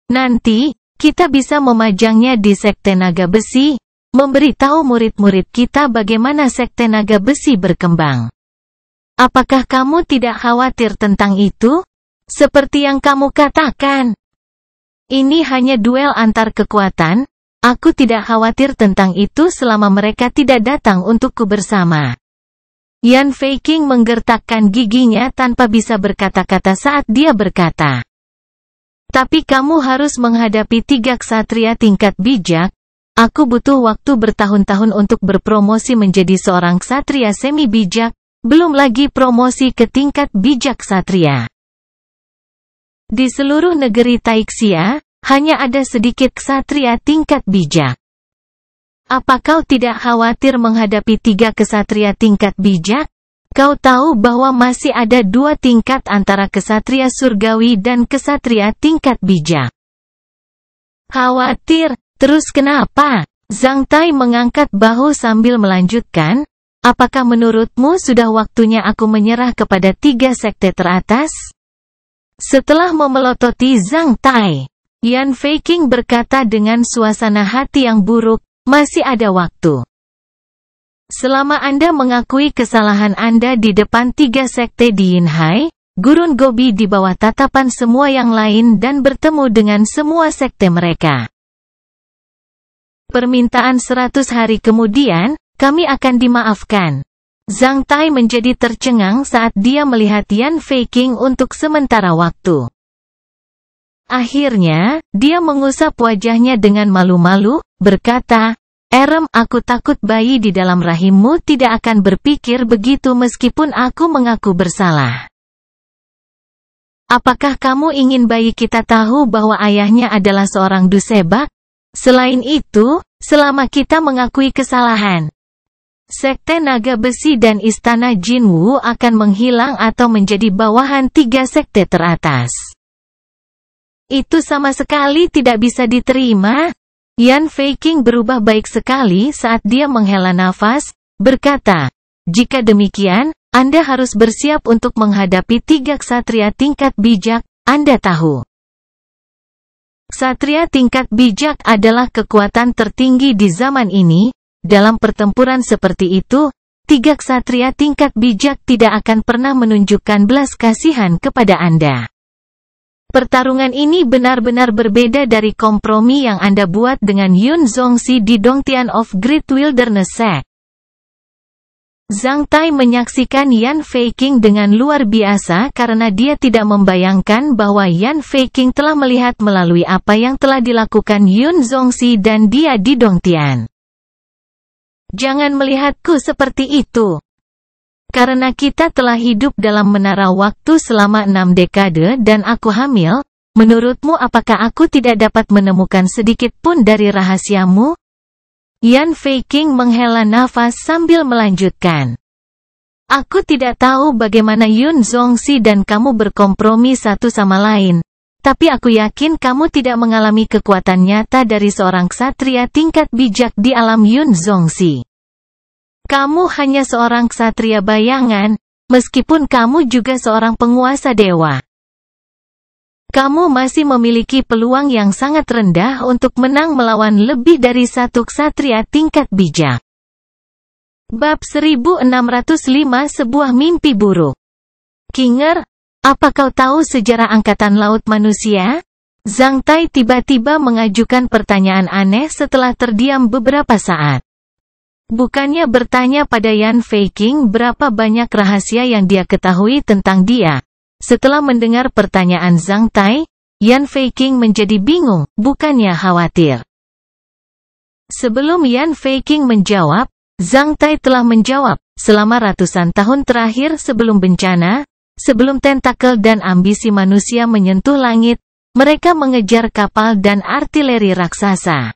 Nanti, kita bisa memajangnya di Sekte Naga Besi, memberitahu murid-murid kita bagaimana Sekte Naga Besi berkembang. Apakah kamu tidak khawatir tentang itu? Seperti yang kamu katakan. Ini hanya duel antar kekuatan, aku tidak khawatir tentang itu selama mereka tidak datang untukku bersama. Yan Feiqing menggertakkan giginya tanpa bisa berkata-kata saat dia berkata. Tapi kamu harus menghadapi 3 ksatria tingkat bijak, aku butuh waktu bertahun-tahun untuk berpromosi menjadi seorang ksatria semi bijak, belum lagi promosi ke tingkat bijak ksatria. Di seluruh negeri Taixia, hanya ada sedikit ksatria tingkat bijak. Apa kau tidak khawatir menghadapi 3 kesatria tingkat bijak? Kau tahu bahwa masih ada 2 tingkat antara kesatria surgawi dan kesatria tingkat bijak. Khawatir? Terus kenapa? Zhang Tai mengangkat bahu sambil melanjutkan, apakah menurutmu sudah waktunya aku menyerah kepada 3 sekte teratas? Setelah memelototi Zhang Tai, Yan Feiqing berkata dengan suasana hati yang buruk, masih ada waktu. Selama Anda mengakui kesalahan Anda di depan 3 sekte di Yinhai, Gurun Gobi di bawah tatapan semua yang lain dan bertemu dengan semua sekte mereka. Permintaan 100 hari kemudian, kami akan dimaafkan. Zhang Tai menjadi tercengang saat dia melihat Yan Feiqing untuk sementara waktu. Akhirnya, dia mengusap wajahnya dengan malu-malu, berkata, Erem, aku takut bayi di dalam rahimmu tidak akan berpikir begitu meskipun aku mengaku bersalah. Apakah kamu ingin bayi kita tahu bahwa ayahnya adalah seorang dusebak? Selain itu, selama kita mengakui kesalahan, Sekte Naga Besi dan Istana Jinwu akan menghilang atau menjadi bawahan 3 sekte teratas. Itu sama sekali tidak bisa diterima. Yan Feiqing berubah baik sekali saat dia menghela nafas, berkata, jika demikian, Anda harus bersiap untuk menghadapi 3 ksatria tingkat bijak, Anda tahu. Ksatria tingkat bijak adalah kekuatan tertinggi di zaman ini. Dalam pertempuran seperti itu, 3 ksatria tingkat bijak tidak akan pernah menunjukkan belas kasihan kepada Anda. Pertarungan ini benar-benar berbeda dari kompromi yang Anda buat dengan Yun Zongxi di Dongtian of Great Wilderness Sect. Zhang Tai menyaksikan Yan Feiqing dengan luar biasa karena dia tidak membayangkan bahwa Yan Feiqing telah melihat melalui apa yang telah dilakukan Yun Zongxi dan dia di Dongtian. Jangan melihatku seperti itu. Karena kita telah hidup dalam menara waktu selama 6 dekade dan aku hamil, menurutmu apakah aku tidak dapat menemukan sedikit pun dari rahasiamu? Yan Feiqing menghela nafas sambil melanjutkan. Aku tidak tahu bagaimana Yun Zongxi dan kamu berkompromi satu sama lain, tapi aku yakin kamu tidak mengalami kekuatan nyata dari seorang ksatria tingkat bijak di alam Yun Zongxi. Kamu hanya seorang ksatria bayangan, meskipun kamu juga seorang penguasa dewa. Kamu masih memiliki peluang yang sangat rendah untuk menang melawan lebih dari 1 ksatria tingkat bijak. Bab 1605 Sebuah Mimpi Buruk. Kinger, apa kau tahu sejarah Angkatan Laut Manusia? Zhang Tai tiba-tiba mengajukan pertanyaan aneh setelah terdiam beberapa saat. Bukannya bertanya pada Yan Feiqing berapa banyak rahasia yang dia ketahui tentang dia. Setelah mendengar pertanyaan Zhang Tai, Yan Feiqing menjadi bingung, bukannya khawatir. Sebelum Yan Feiqing menjawab, Zhang Tai telah menjawab, selama ratusan tahun terakhir sebelum bencana, sebelum tentakel dan ambisi manusia menyentuh langit, mereka mengejar kapal dan artileri raksasa.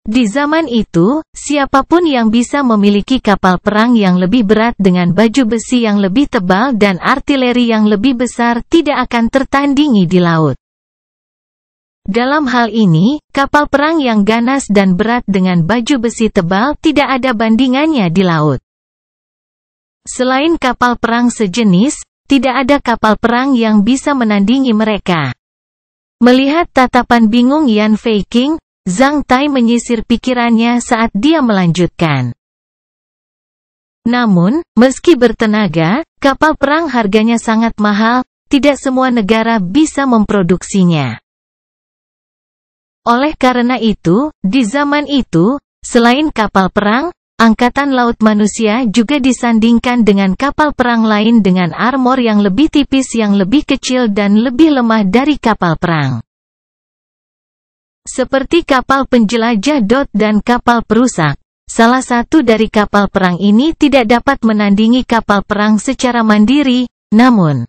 Di zaman itu, siapapun yang bisa memiliki kapal perang yang lebih berat dengan baju besi yang lebih tebal dan artileri yang lebih besar tidak akan tertandingi di laut. Dalam hal ini, kapal perang yang ganas dan berat dengan baju besi tebal tidak ada bandingannya di laut. Selain kapal perang sejenis, tidak ada kapal perang yang bisa menandingi mereka. Melihat tatapan bingung Yan Feiqing, Zhang Tai menyisir pikirannya saat dia melanjutkan. Namun, meski bertenaga, kapal perang harganya sangat mahal, tidak semua negara bisa memproduksinya. Oleh karena itu, di zaman itu, selain kapal perang, Angkatan Laut Manusia juga disandingkan dengan kapal perang lain dengan armor yang lebih tipis yang lebih kecil dan lebih lemah dari kapal perang. Seperti kapal penjelajah dan kapal perusak, salah satu dari kapal perang ini tidak dapat menandingi kapal perang secara mandiri, namun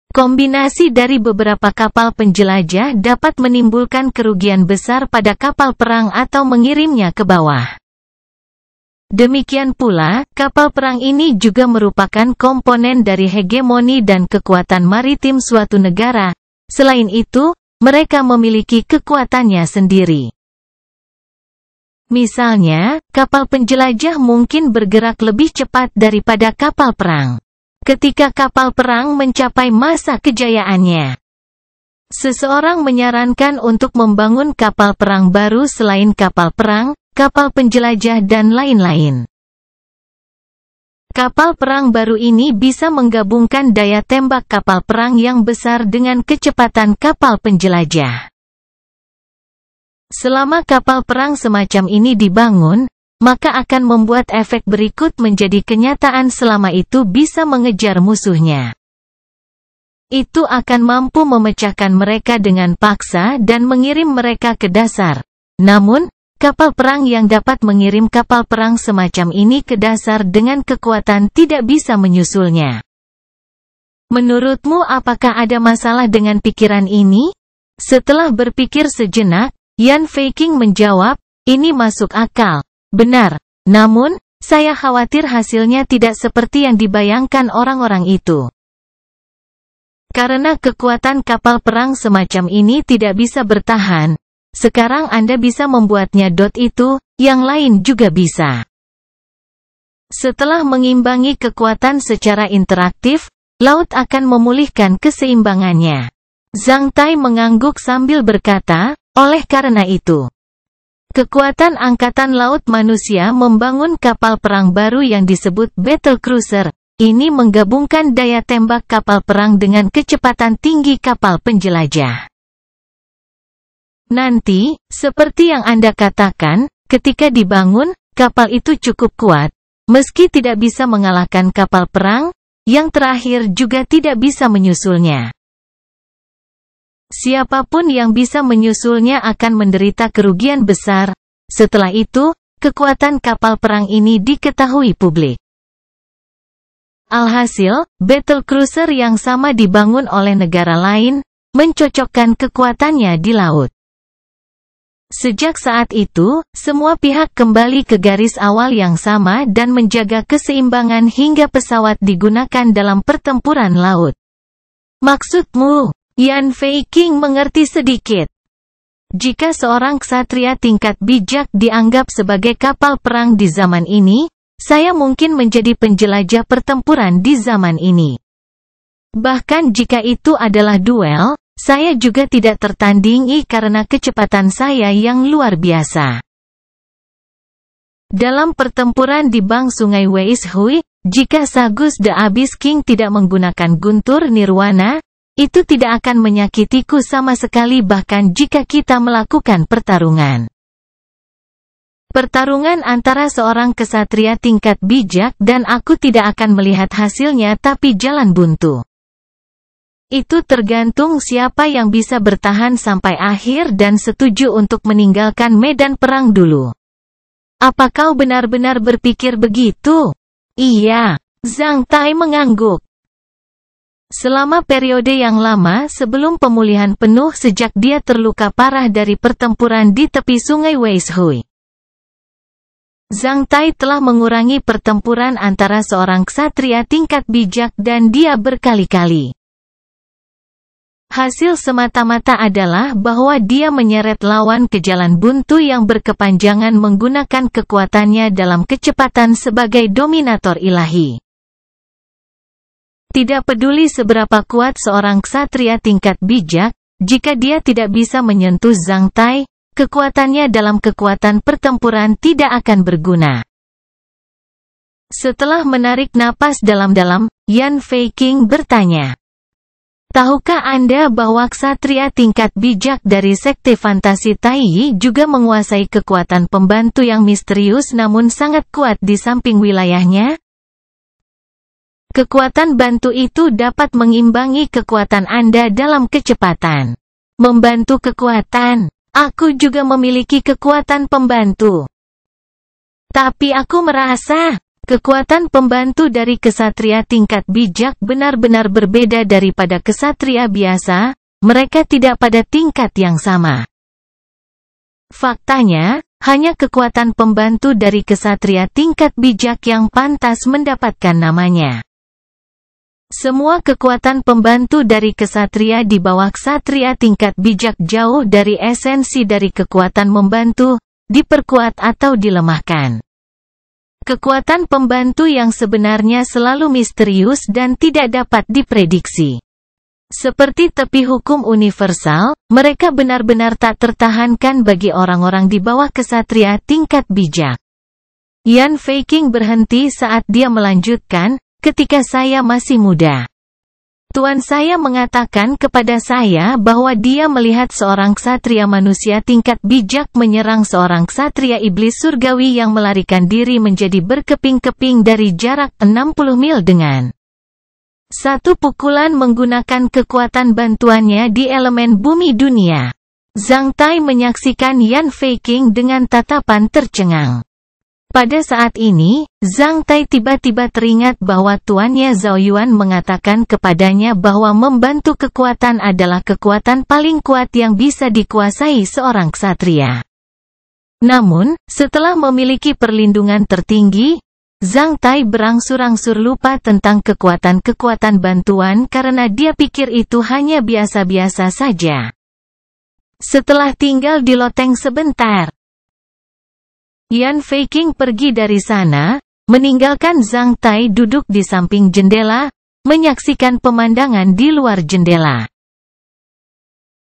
Kombinasi dari beberapa kapal penjelajah dapat menimbulkan kerugian besar pada kapal perang atau mengirimnya ke bawah. Demikian pula, kapal perang ini juga merupakan komponen dari hegemoni dan kekuatan maritim suatu negara. Selain itu, mereka memiliki kekuatannya sendiri. Misalnya, kapal penjelajah mungkin bergerak lebih cepat daripada kapal perang. Ketika kapal perang mencapai masa kejayaannya, seseorang menyarankan untuk membangun kapal perang baru selain kapal perang, kapal penjelajah dan lain-lain. Kapal perang baru ini bisa menggabungkan daya tembak kapal perang yang besar dengan kecepatan kapal penjelajah. Selama kapal perang semacam ini dibangun, maka akan membuat efek berikut menjadi kenyataan selama itu bisa mengejar musuhnya. Itu akan mampu memecahkan mereka dengan paksa dan mengirim mereka ke dasar. Namun, kapal perang yang dapat mengirim kapal perang semacam ini ke dasar dengan kekuatan tidak bisa menyusulnya. Menurutmu apakah ada masalah dengan pikiran ini? Setelah berpikir sejenak, Yan Feiqing menjawab, ini masuk akal. Benar, namun, saya khawatir hasilnya tidak seperti yang dibayangkan orang-orang itu. Karena kekuatan kapal perang semacam ini tidak bisa bertahan, sekarang Anda bisa membuatnya. Itu, yang lain juga bisa. Setelah mengimbangi kekuatan secara interaktif, laut akan memulihkan keseimbangannya. Zhang Tai mengangguk sambil berkata, oleh karena itu, kekuatan angkatan laut manusia membangun kapal perang baru yang disebut battle cruiser. Ini menggabungkan daya tembak kapal perang dengan kecepatan tinggi kapal penjelajah. Nanti, seperti yang Anda katakan, ketika dibangun, kapal itu cukup kuat. Meski tidak bisa mengalahkan kapal perang, yang terakhir juga tidak bisa menyusulnya. Siapapun yang bisa menyusulnya akan menderita kerugian besar. Setelah itu, kekuatan kapal perang ini diketahui publik. Alhasil, battle cruiser yang sama dibangun oleh negara lain, mencocokkan kekuatannya di laut. Sejak saat itu, semua pihak kembali ke garis awal yang sama dan menjaga keseimbangan hingga pesawat digunakan dalam pertempuran laut. Maksudmu? Yan Feiqing mengerti sedikit. Jika seorang ksatria tingkat bijak dianggap sebagai kapal perang di zaman ini, saya mungkin menjadi penjelajah pertempuran di zaman ini. Bahkan jika itu adalah duel, saya juga tidak tertandingi karena kecepatan saya yang luar biasa. Dalam pertempuran di bank sungai Weishui, jika Sagus the Abyss King tidak menggunakan guntur nirwana, itu tidak akan menyakitiku sama sekali bahkan jika kita melakukan pertarungan. Pertarungan antara seorang kesatria tingkat bijak dan aku tidak akan melihat hasilnya tapi jalan buntu. Itu tergantung siapa yang bisa bertahan sampai akhir dan setuju untuk meninggalkan medan perang dulu. Apa kau benar-benar berpikir begitu? Iya, Zhang Tai mengangguk. Selama periode yang lama sebelum pemulihan penuh sejak dia terluka parah dari pertempuran di tepi sungai Weishui, Zhang Tai telah mengurangi pertempuran antara seorang ksatria tingkat bijak dan dia berkali-kali. Hasil semata-mata adalah bahwa dia menyeret lawan ke jalan buntu yang berkepanjangan menggunakan kekuatannya dalam kecepatan sebagai dominator ilahi. Tidak peduli seberapa kuat seorang ksatria tingkat bijak, jika dia tidak bisa menyentuh Zhang Tai, kekuatannya dalam kekuatan pertempuran tidak akan berguna. Setelah menarik napas dalam-dalam, Yan Feiqing bertanya, tahukah Anda bahwa ksatria tingkat bijak dari sekte fantasi Taiyi juga menguasai kekuatan pembantu yang misterius namun sangat kuat di samping wilayahnya? Kekuatan bantu itu dapat mengimbangi kekuatan Anda dalam kecepatan. Membantu kekuatan. Aku juga memiliki kekuatan pembantu. Tapi aku merasa, Kekuatan pembantu dari kesatria tingkat bijak benar-benar berbeda daripada kesatria biasa, mereka tidak pada tingkat yang sama. Faktanya, hanya kekuatan pembantu dari kesatria tingkat bijak yang pantas mendapatkan namanya. Semua kekuatan pembantu dari kesatria di bawah ksatria tingkat bijak jauh dari esensi dari kekuatan membantu, diperkuat atau dilemahkan. Kekuatan pembantu yang sebenarnya selalu misterius dan tidak dapat diprediksi. Seperti tepi hukum universal, mereka benar-benar tak tertahankan bagi orang-orang di bawah kesatria tingkat bijak. Yan Feiqing berhenti saat dia melanjutkan, ketika saya masih muda. Tuan saya mengatakan kepada saya bahwa dia melihat seorang ksatria manusia tingkat bijak menyerang seorang ksatria iblis surgawi yang melarikan diri menjadi berkeping-keping dari jarak 60 mil dengan satu pukulan menggunakan kekuatan bantuannya di elemen bumi dunia. Zhang Tai menyaksikan Yan Feiqing dengan tatapan tercengang. Pada saat ini, Zhang Tai tiba-tiba teringat bahwa tuannya Zhao Yuan mengatakan kepadanya bahwa membantu kekuatan adalah kekuatan paling kuat yang bisa dikuasai seorang ksatria. Namun, setelah memiliki perlindungan tertinggi, Zhang Tai berangsur-angsur lupa tentang kekuatan-kekuatan bantuan karena dia pikir itu hanya biasa-biasa saja. Setelah tinggal di loteng sebentar, Yan Feiqing pergi dari sana, meninggalkan Zhang Tai duduk di samping jendela, menyaksikan pemandangan di luar jendela.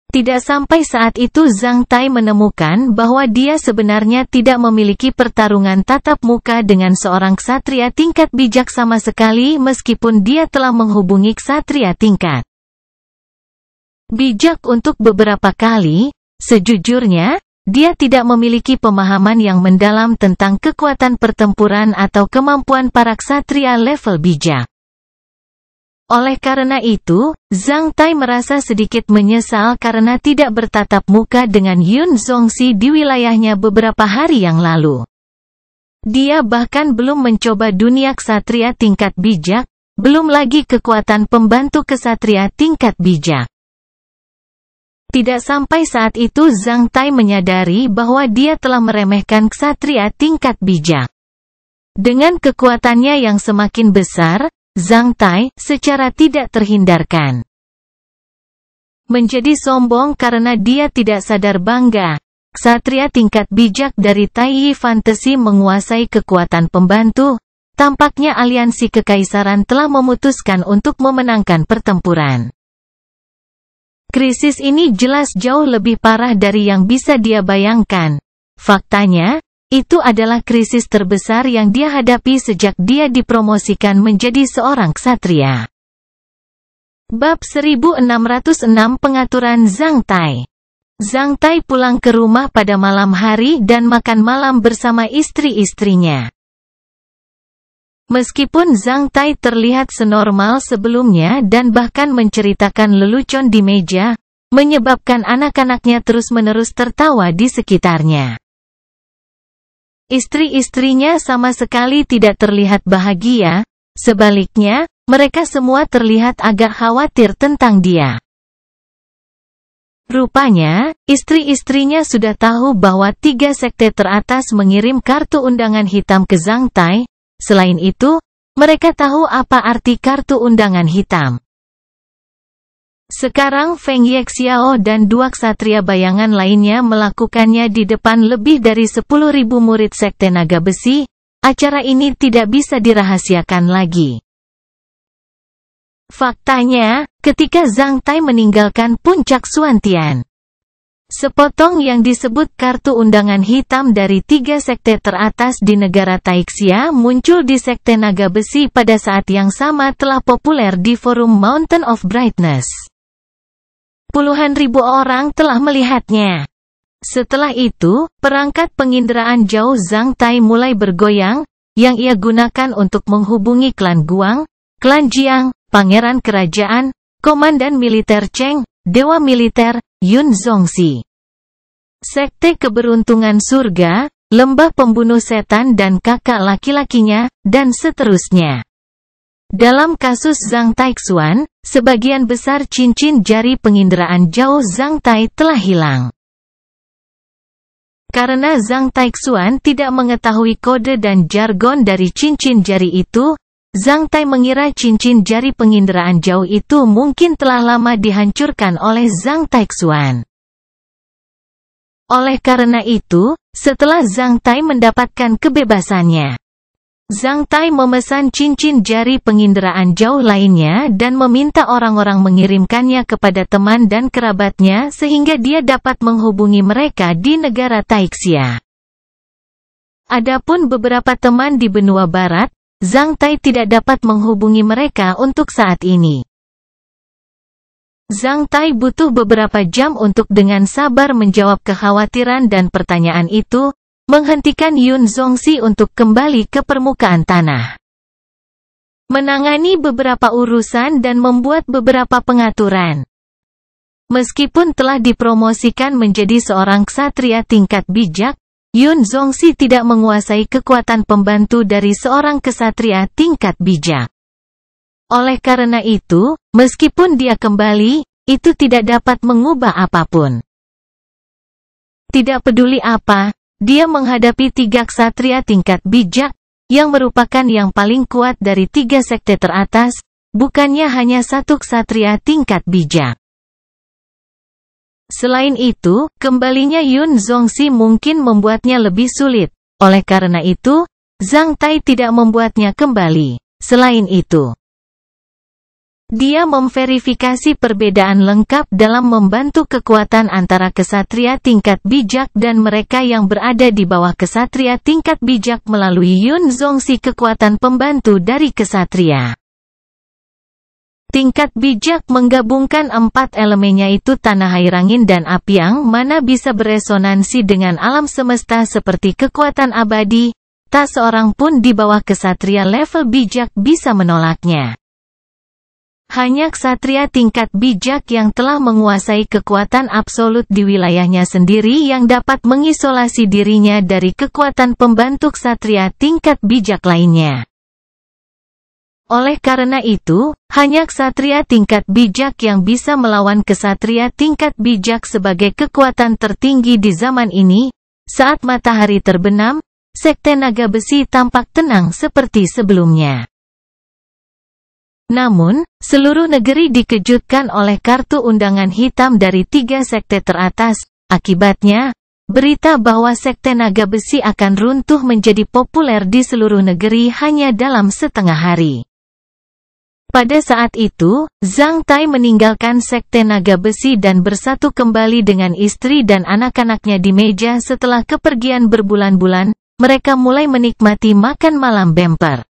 Tidak sampai saat itu Zhang Tai menemukan bahwa dia sebenarnya tidak memiliki pertarungan tatap muka dengan seorang ksatria tingkat bijak sama sekali meskipun dia telah menghubungi ksatria tingkat bijak untuk beberapa kali. Sejujurnya, dia tidak memiliki pemahaman yang mendalam tentang kekuatan pertempuran atau kemampuan para ksatria level bijak. Oleh karena itu, Zhang Tai merasa sedikit menyesal karena tidak bertatap muka dengan Yun Zongxi di wilayahnya beberapa hari yang lalu. Dia bahkan belum mencoba dunia ksatria tingkat bijak, belum lagi kekuatan pembantu ksatria tingkat bijak. Tidak sampai saat itu Zhang Tai menyadari bahwa dia telah meremehkan ksatria tingkat bijak. Dengan kekuatannya yang semakin besar, Zhang Tai secara tidak terhindarkan menjadi sombong karena dia tidak sadar bangga. Ksatria tingkat bijak dari Taiyi Fantasy menguasai kekuatan pembantu. Tampaknya aliansi kekaisaran telah memutuskan untuk memenangkan pertempuran. Krisis ini jelas jauh lebih parah dari yang bisa dia bayangkan. Faktanya, itu adalah krisis terbesar yang dia hadapi sejak dia dipromosikan menjadi seorang ksatria. Bab 1606 Pengaturan Zhang Tai. Zhang Tai pulang ke rumah pada malam hari dan makan malam bersama istri-istrinya. Meskipun Zhang Tai terlihat senormal sebelumnya dan bahkan menceritakan lelucon di meja, menyebabkan anak-anaknya terus-menerus tertawa di sekitarnya. Istri-istrinya sama sekali tidak terlihat bahagia, sebaliknya, mereka semua terlihat agak khawatir tentang dia. Rupanya, istri-istrinya sudah tahu bahwa 3 sekte teratas mengirim kartu undangan hitam ke Zhang Tai. Selain itu, mereka tahu apa arti kartu undangan hitam. Sekarang Feng Yexiao dan 2 ksatria bayangan lainnya melakukannya di depan lebih dari 10.000 murid Sekte Naga Besi. Acara ini tidak bisa dirahasiakan lagi. Faktanya, ketika Zhang Tai meninggalkan puncak Xuantian, sepotong yang disebut kartu undangan hitam dari 3 sekte teratas di negara Taixia muncul di Sekte Naga Besi pada saat yang sama telah populer di forum Mountain of Brightness. Puluhan ribu orang telah melihatnya. Setelah itu, perangkat penginderaan jauh Zhang Tai mulai bergoyang, yang ia gunakan untuk menghubungi klan Guang, klan Jiang, pangeran kerajaan, komandan militer Cheng, dewa militer, Yun Zongxi. Sekte keberuntungan surga, lembah pembunuh setan dan kakak laki-lakinya, dan seterusnya. Dalam kasus Zhang Taixuan, sebagian besar cincin jari penginderaan jauh Zhang Tai telah hilang. Karena Zhang Taixuan tidak mengetahui kode dan jargon dari cincin jari itu, Zhang Tai mengira cincin jari penginderaan jauh itu mungkin telah lama dihancurkan oleh Zhang Taixuan. Oleh karena itu, setelah Zhang Tai mendapatkan kebebasannya, Zhang Tai memesan cincin jari penginderaan jauh lainnya dan meminta orang-orang mengirimkannya kepada teman dan kerabatnya sehingga dia dapat menghubungi mereka di negara Taixia. Adapun beberapa teman di benua barat, Zhang Tai tidak dapat menghubungi mereka untuk saat ini. Zhang Tai butuh beberapa jam untuk dengan sabar menjawab kekhawatiran dan pertanyaan itu, menghentikan Yun Zongxi untuk kembali ke permukaan tanah. Menangani beberapa urusan dan membuat beberapa pengaturan. Meskipun telah dipromosikan menjadi seorang ksatria tingkat bijak, Yun Zongxi tidak menguasai kekuatan pembantu dari seorang ksatria tingkat bijak. Oleh karena itu, meskipun dia kembali, itu tidak dapat mengubah apapun. Tidak peduli apa, dia menghadapi 3 ksatria tingkat bijak, yang merupakan yang paling kuat dari 3 sekte teratas, bukannya hanya 1 ksatria tingkat bijak. Selain itu, kembalinya Yun Zongxi mungkin membuatnya lebih sulit. Oleh karena itu, Zhang Tai tidak membuatnya kembali. Selain itu, dia memverifikasi perbedaan lengkap dalam membantu kekuatan antara ksatria tingkat bijak dan mereka yang berada di bawah ksatria tingkat bijak melalui Yun Zongxi, kekuatan pembantu dari ksatria tingkat bijak menggabungkan 4 elemennya, itu tanah, air, angin dan api, yang mana bisa beresonansi dengan alam semesta seperti kekuatan abadi. Tak seorang pun di bawah ksatria level bijak bisa menolaknya. Hanya ksatria tingkat bijak yang telah menguasai kekuatan absolut di wilayahnya sendiri yang dapat mengisolasi dirinya dari kekuatan pembantu ksatria tingkat bijak lainnya. Oleh karena itu, hanya ksatria tingkat bijak yang bisa melawan ksatria tingkat bijak sebagai kekuatan tertinggi di zaman ini. Saat matahari terbenam, sekte naga besi tampak tenang seperti sebelumnya. Namun, seluruh negeri dikejutkan oleh kartu undangan hitam dari 3 sekte teratas. Akibatnya, berita bahwa sekte naga besi akan runtuh menjadi populer di seluruh negeri hanya dalam setengah hari. Pada saat itu, Zhang Tai meninggalkan sekte naga besi dan bersatu kembali dengan istri dan anak-anaknya di meja setelah kepergian berbulan-bulan. Mereka mulai menikmati makan malam bemper.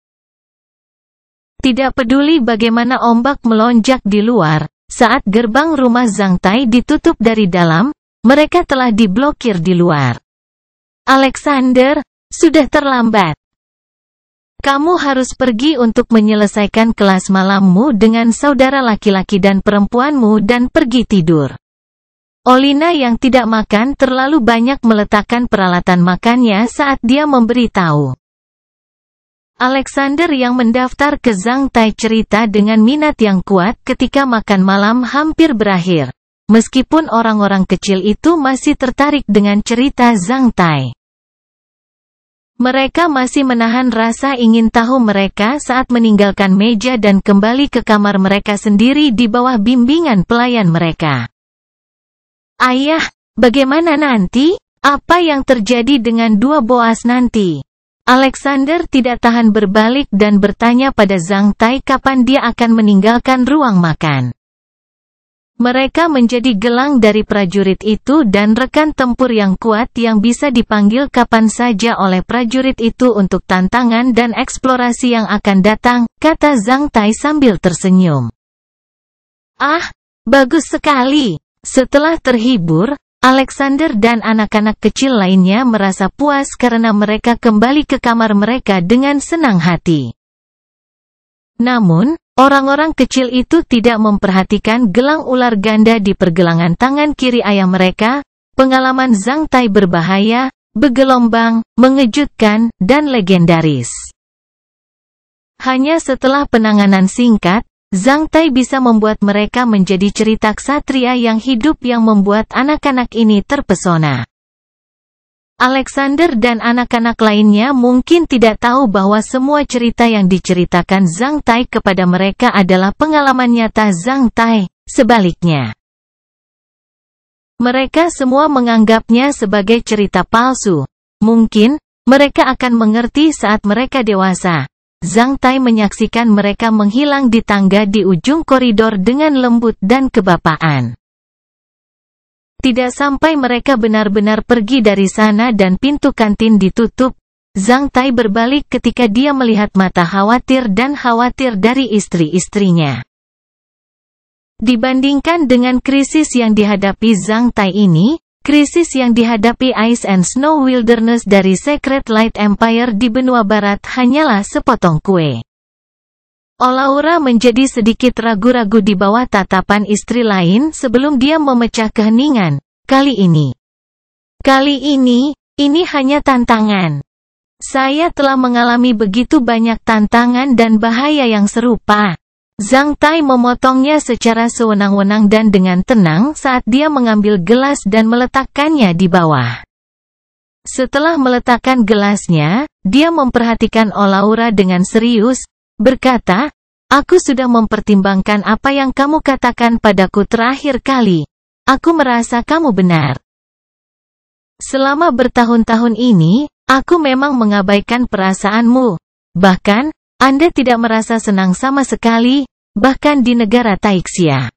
Tidak peduli bagaimana ombak melonjak di luar, saat gerbang rumah Zhang Tai ditutup dari dalam, mereka telah diblokir di luar. Alexander, sudah terlambat. Kamu harus pergi untuk menyelesaikan kelas malammu dengan saudara laki-laki dan perempuanmu dan pergi tidur. Olina yang tidak makan terlalu banyak meletakkan peralatan makannya saat dia memberitahu. Alexander yang mendaftar ke Zhang Tai cerita dengan minat yang kuat ketika makan malam hampir berakhir. Meskipun orang-orang kecil itu masih tertarik dengan cerita Zhang Tai. Mereka masih menahan rasa ingin tahu mereka saat meninggalkan meja dan kembali ke kamar mereka sendiri di bawah bimbingan pelayan mereka. Ayah, bagaimana nanti? Apa yang terjadi dengan 2 Boas nanti? Alexander tidak tahan berbalik dan bertanya pada Zhang Tai kapan dia akan meninggalkan ruang makan. Mereka menjadi gelang dari prajurit itu dan rekan tempur yang kuat yang bisa dipanggil kapan saja oleh prajurit itu untuk tantangan dan eksplorasi yang akan datang, kata Zhang Tai sambil tersenyum. Ah, bagus sekali. Setelah terhibur, Alexander dan anak-anak kecil lainnya merasa puas karena mereka kembali ke kamar mereka dengan senang hati. Namun, orang-orang kecil itu tidak memperhatikan gelang ular ganda di pergelangan tangan kiri ayah mereka. Pengalaman Zhang Tai berbahaya, bergelombang, mengejutkan, dan legendaris. Hanya setelah penanganan singkat, Zhang Tai bisa membuat mereka menjadi cerita ksatria yang hidup yang membuat anak-anak ini terpesona. Alexander dan anak-anak lainnya mungkin tidak tahu bahwa semua cerita yang diceritakan Zhang Tai kepada mereka adalah pengalaman nyata Zhang Tai. Sebaliknya, mereka semua menganggapnya sebagai cerita palsu. Mungkin, mereka akan mengerti saat mereka dewasa. Zhang Tai menyaksikan mereka menghilang di tangga di ujung koridor dengan lembut dan kebapaan. Tidak sampai mereka benar-benar pergi dari sana dan pintu kantin ditutup, Zhang Tai berbalik ketika dia melihat mata khawatir dan khawatir dari istri-istrinya. Dibandingkan dengan krisis yang dihadapi Zhang Tai ini, krisis yang dihadapi Ice and Snow Wilderness dari Secret Light Empire di benua barat hanyalah sepotong kue. Olaura menjadi sedikit ragu-ragu di bawah tatapan istri lain sebelum dia memecah keheningan. Kali ini, ini hanya tantangan. Saya telah mengalami begitu banyak tantangan dan bahaya yang serupa. Zhang Tai memotongnya secara sewenang-wenang dan dengan tenang saat dia mengambil gelas dan meletakkannya di bawah. Setelah meletakkan gelasnya, dia memperhatikan Olaura dengan serius, berkata, "Aku sudah mempertimbangkan apa yang kamu katakan padaku terakhir kali. Aku merasa kamu benar. Selama bertahun-tahun ini, aku memang mengabaikan perasaanmu. Bahkan, Anda tidak merasa senang sama sekali, bahkan di negara Taixia.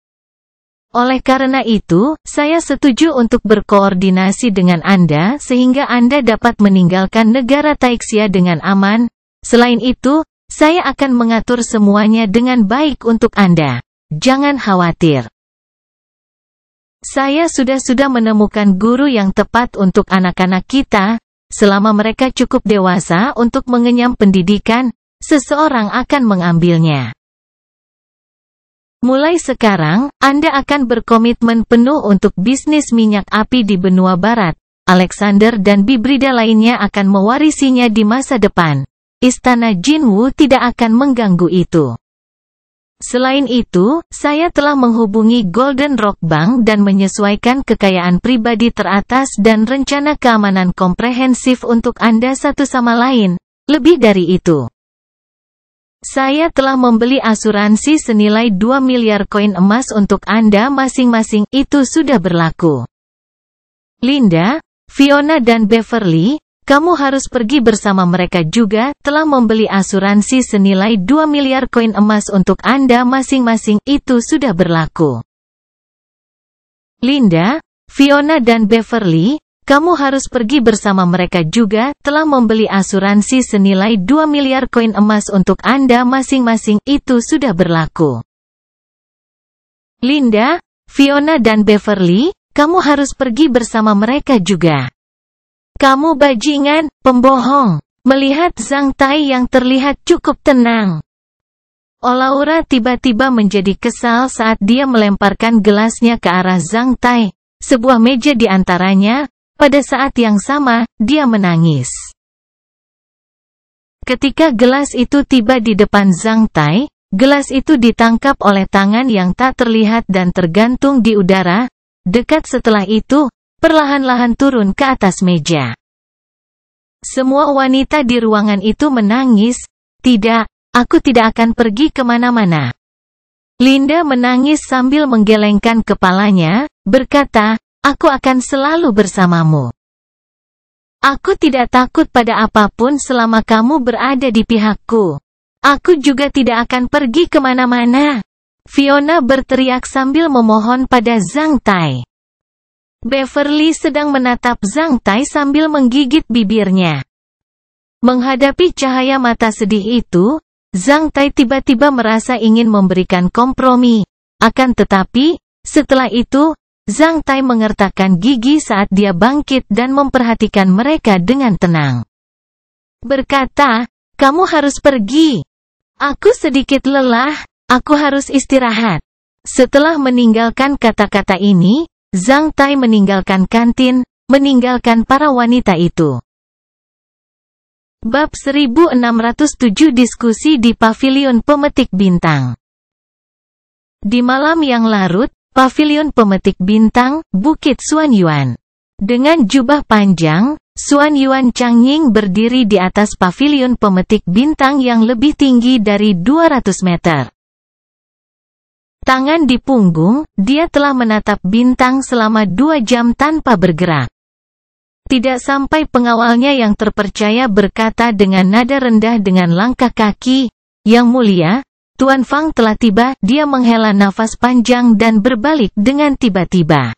Oleh karena itu, saya setuju untuk berkoordinasi dengan Anda sehingga Anda dapat meninggalkan negara Taixia dengan aman. Selain itu, saya akan mengatur semuanya dengan baik untuk Anda. Jangan khawatir. Saya sudah menemukan guru yang tepat untuk anak-anak kita. Selama mereka cukup dewasa untuk mengenyam pendidikan, seseorang akan mengambilnya. Mulai sekarang, Anda akan berkomitmen penuh untuk bisnis minyak api di benua barat. Alexander dan bibrida lainnya akan mewarisinya di masa depan. Istana Jinwu tidak akan mengganggu itu. Selain itu, saya telah menghubungi Golden Rock Bank dan menyesuaikan kekayaan pribadi teratas dan rencana keamanan komprehensif untuk Anda satu sama lain. Lebih dari itu, saya telah membeli asuransi senilai 2 miliar koin emas untuk Anda masing-masing. Itu sudah berlaku. Linda, Fiona dan Beverly, kamu harus pergi bersama mereka juga. Telah membeli asuransi senilai 2 miliar koin emas untuk Anda masing-masing. Itu sudah berlaku. Linda, Fiona dan Beverly, kamu harus pergi bersama mereka juga. Telah membeli asuransi senilai 2 miliar koin emas untuk Anda masing-masing. Itu sudah berlaku. Linda, Fiona dan Beverly, kamu harus pergi bersama mereka juga. Kamu bajingan, pembohong. Melihat Zhang Tai yang terlihat cukup tenang, Olaura tiba-tiba menjadi kesal saat dia melemparkan gelasnya ke arah Zhang Tai. Sebuah meja di antaranya. Pada saat yang sama, dia menangis. Ketika gelas itu tiba di depan Zhang Tai, gelas itu ditangkap oleh tangan yang tak terlihat dan tergantung di udara. Dekat setelah itu, perlahan-lahan turun ke atas meja. Semua wanita di ruangan itu menangis. Tidak, aku tidak akan pergi kemana-mana. Linda menangis sambil menggelengkan kepalanya, berkata, aku akan selalu bersamamu. Aku tidak takut pada apapun selama kamu berada di pihakku. Aku juga tidak akan pergi kemana-mana. Fiona berteriak sambil memohon pada Zhang Tai. Beverly sedang menatap Zhang Tai sambil menggigit bibirnya. Menghadapi cahaya mata sedih itu, Zhang Tai tiba-tiba merasa ingin memberikan kompromi. Akan tetapi, setelah itu, Zhang Tai mengertakkan gigi saat dia bangkit dan memperhatikan mereka dengan tenang. Berkata, kamu harus pergi. Aku sedikit lelah, aku harus istirahat. Setelah meninggalkan kata-kata ini, Zhang Tai meninggalkan kantin, meninggalkan para wanita itu. Bab 1607 Diskusi di Pavilion Pemetik Bintang. Di malam yang larut, Pavilion Pemetik Bintang, Bukit Xuanyuan. Dengan jubah panjang, Xuanyuan Changying berdiri di atas Pavilion Pemetik Bintang yang lebih tinggi dari 200 meter. Tangan di punggung, dia telah menatap bintang selama 2 jam tanpa bergerak. Tidak sampai pengawalnya yang terpercaya berkata dengan nada rendah dengan langkah kaki, "Yang mulia, Tuan Fang telah tiba." Dia menghela nafas panjang dan berbalik dengan tiba-tiba.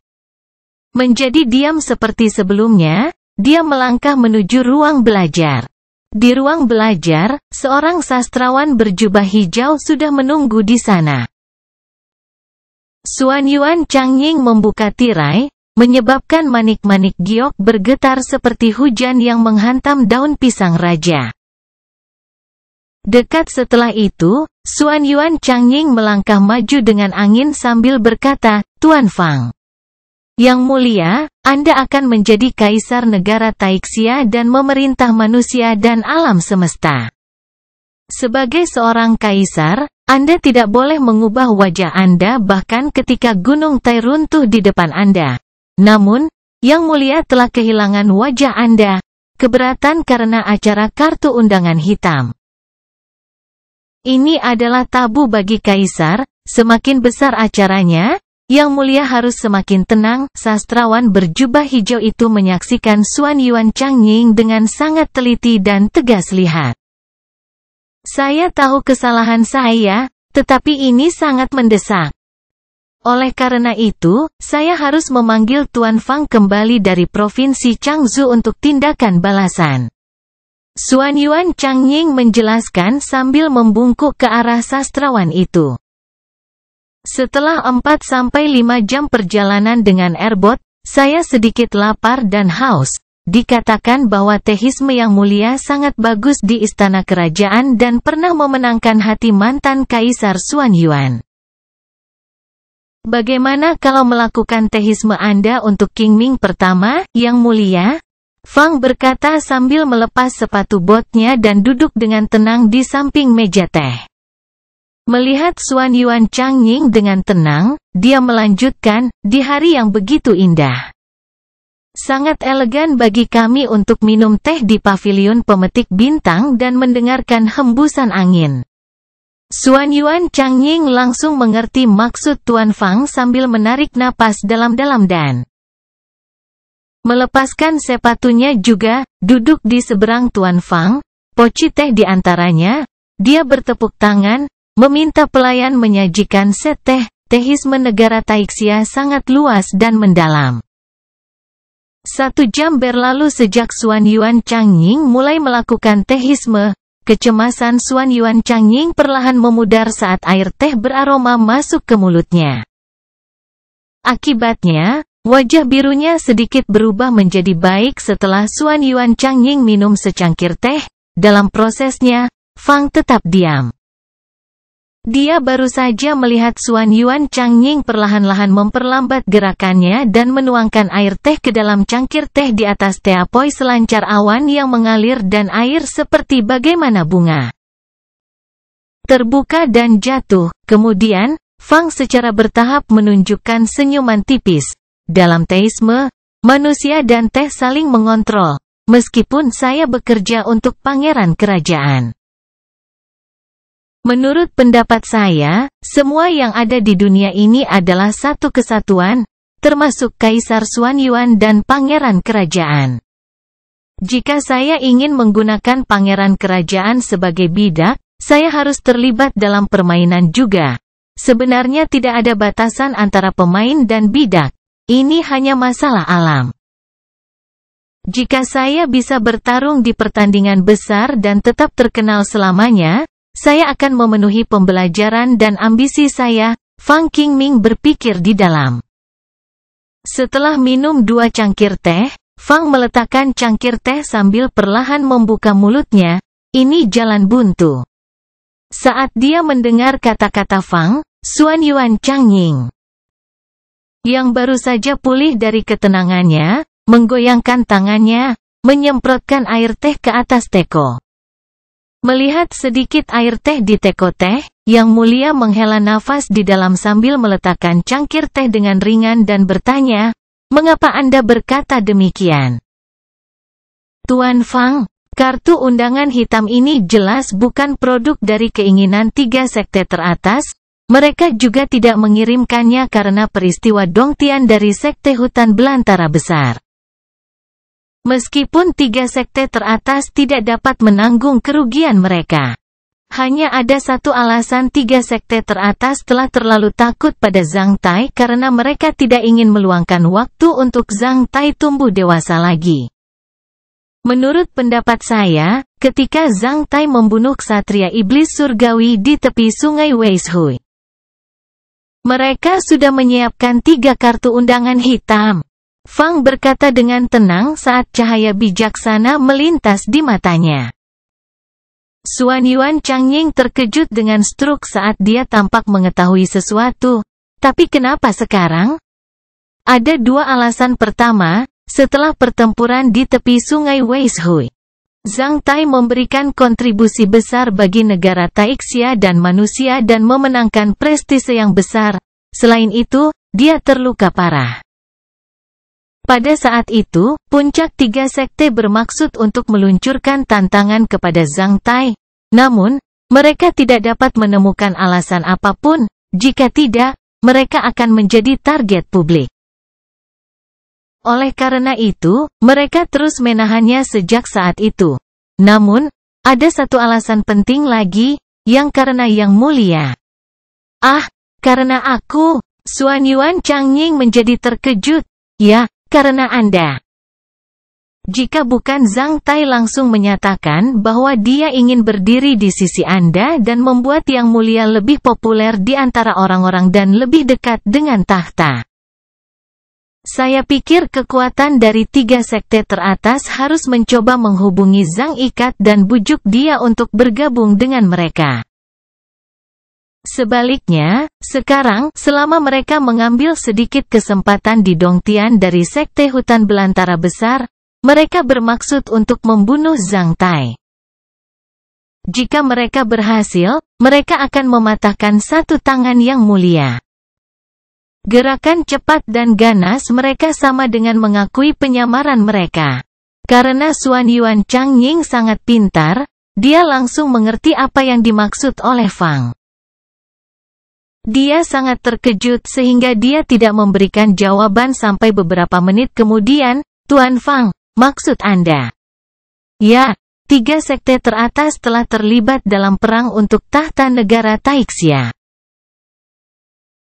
Menjadi diam seperti sebelumnya, dia melangkah menuju ruang belajar. Di ruang belajar, seorang sastrawan berjubah hijau sudah menunggu di sana. Xuanyuan Changying membuka tirai, menyebabkan manik-manik giok bergetar seperti hujan yang menghantam daun pisang raja. Dekat setelah itu, Xuanyuan Changying melangkah maju dengan angin sambil berkata, "Tuan Fang. Yang mulia, Anda akan menjadi kaisar negara Taixia dan memerintah manusia dan alam semesta. Sebagai seorang kaisar, Anda tidak boleh mengubah wajah Anda bahkan ketika Gunung Tai runtuh di depan Anda. Namun, Yang Mulia telah kehilangan wajah Anda. Keberatan karena acara kartu undangan hitam. Ini adalah tabu bagi kaisar, semakin besar acaranya, Yang Mulia harus semakin tenang." Sastrawan berjubah hijau itu menyaksikan Xuanyuan Changying dengan sangat teliti dan tegas. "Lihat. Saya tahu kesalahan saya, tetapi ini sangat mendesak. Oleh karena itu, saya harus memanggil Tuan Fang kembali dari Provinsi Changzhou untuk tindakan balasan." Xuanyuan Changying menjelaskan sambil membungkuk ke arah sastrawan itu. "Setelah 4-5 jam perjalanan dengan airboat, saya sedikit lapar dan haus. Dikatakan bahwa tehisme Yang Mulia sangat bagus di istana kerajaan dan pernah memenangkan hati mantan Kaisar Xuanyuan. Bagaimana kalau melakukan tehisme Anda untuk Qingming pertama, Yang Mulia?" Fang berkata sambil melepas sepatu botnya dan duduk dengan tenang di samping meja teh. Melihat Xuanyuan Changying dengan tenang, dia melanjutkan, "Di hari yang begitu indah. Sangat elegan bagi kami untuk minum teh di Pavilion Pemetik Bintang dan mendengarkan hembusan angin." Xuanyuan Changying langsung mengerti maksud Tuan Fang sambil menarik napas dalam-dalam dan melepaskan sepatunya juga, duduk di seberang Tuan Fang, poci teh di antaranya. Dia bertepuk tangan, meminta pelayan menyajikan set teh. Tehisme negara Taixia sangat luas dan mendalam. 1 jam berlalu sejak Xuanyuan Changying mulai melakukan tehisme. Kecemasan Xuanyuan Changying perlahan memudar saat air teh beraroma masuk ke mulutnya. Akibatnya, wajah birunya sedikit berubah menjadi baik setelah Xuanyuan Changying minum secangkir teh. Dalam prosesnya, Fang tetap diam. Dia baru saja melihat Xuanyuan Changying perlahan-lahan memperlambat gerakannya dan menuangkan air teh ke dalam cangkir teh di atas teapoi selancar awan yang mengalir dan air seperti bagaimana bunga terbuka dan jatuh. Kemudian, Fang secara bertahap menunjukkan senyuman tipis. Dalam teisme, manusia dan teh saling mengontrol. Meskipun saya bekerja untuk pangeran kerajaan. Menurut pendapat saya, semua yang ada di dunia ini adalah satu kesatuan, termasuk Kaisar Xuanyuan dan pangeran kerajaan. Jika saya ingin menggunakan pangeran kerajaan sebagai bidak, saya harus terlibat dalam permainan juga. Sebenarnya tidak ada batasan antara pemain dan bidak. Ini hanya masalah alam. Jika saya bisa bertarung di pertandingan besar dan tetap terkenal selamanya, saya akan memenuhi pembelajaran dan ambisi saya. Fang Qingming berpikir di dalam. Setelah minum 2 cangkir teh, Fang meletakkan cangkir teh sambil perlahan membuka mulutnya. Ini jalan buntu. Saat dia mendengar kata-kata Fang, Xuanyuan Changying, yang baru saja pulih dari ketenangannya, menggoyangkan tangannya, menyemprotkan air teh ke atas teko. Melihat sedikit air teh di teko teh, Yang Mulia menghela nafas di dalam sambil meletakkan cangkir teh dengan ringan dan bertanya, "Mengapa Anda berkata demikian?" "Tuan Fang, kartu undangan hitam ini jelas bukan produk dari keinginan 3 sekte teratas. Mereka juga tidak mengirimkannya karena peristiwa Dongtian dari sekte hutan belantara besar. Meskipun 3 sekte teratas tidak dapat menanggung kerugian mereka. Hanya ada satu alasan 3 sekte teratas telah terlalu takut pada Zhang Tai karena mereka tidak ingin meluangkan waktu untuk Zhang Tai tumbuh dewasa lagi. Menurut pendapat saya, ketika Zhang Tai membunuh ksatria iblis surgawi di tepi sungai Weishui, mereka sudah menyiapkan 3 kartu undangan hitam." Fang berkata dengan tenang saat cahaya bijaksana melintas di matanya. Xuan Yuan Changying terkejut dengan struk saat dia tampak mengetahui sesuatu. Tapi kenapa sekarang? Ada 2 alasan. Pertama, setelah pertempuran di tepi sungai Weishui, Zhang Tai memberikan kontribusi besar bagi negara Taixia dan manusia dan memenangkan prestise yang besar. Selain itu, dia terluka parah. Pada saat itu, puncak 3 sekte bermaksud untuk meluncurkan tantangan kepada Zhang Tai. Namun, mereka tidak dapat menemukan alasan apapun. Jika tidak, mereka akan menjadi target publik. Oleh karena itu, mereka terus menahannya sejak saat itu. Namun, ada satu alasan penting lagi, yang karena Yang Mulia. Karena aku, Xuan Yuan Changying menjadi terkejut. Ya, karena Anda. Jika bukan Zhang Tai langsung menyatakan bahwa dia ingin berdiri di sisi Anda dan membuat Yang Mulia lebih populer di antara orang-orang dan lebih dekat dengan tahta. Saya pikir kekuatan dari 3 sekte teratas harus mencoba menghubungi Zhang Ikat dan bujuk dia untuk bergabung dengan mereka. Sebaliknya, sekarang, selama mereka mengambil sedikit kesempatan di Dongtian dari sekte hutan belantara besar, mereka bermaksud untuk membunuh Zhang Tai. Jika mereka berhasil, mereka akan mematahkan satu tangan Yang Mulia. Gerakan cepat dan ganas mereka sama dengan mengakui penyamaran mereka. Karena Xuan Yuan Changying sangat pintar, dia langsung mengerti apa yang dimaksud oleh Fang. Dia sangat terkejut sehingga dia tidak memberikan jawaban sampai beberapa menit kemudian. "Tuan Fang, maksud Anda?" "Ya, 3 sekte teratas telah terlibat dalam perang untuk tahta negara Taixia.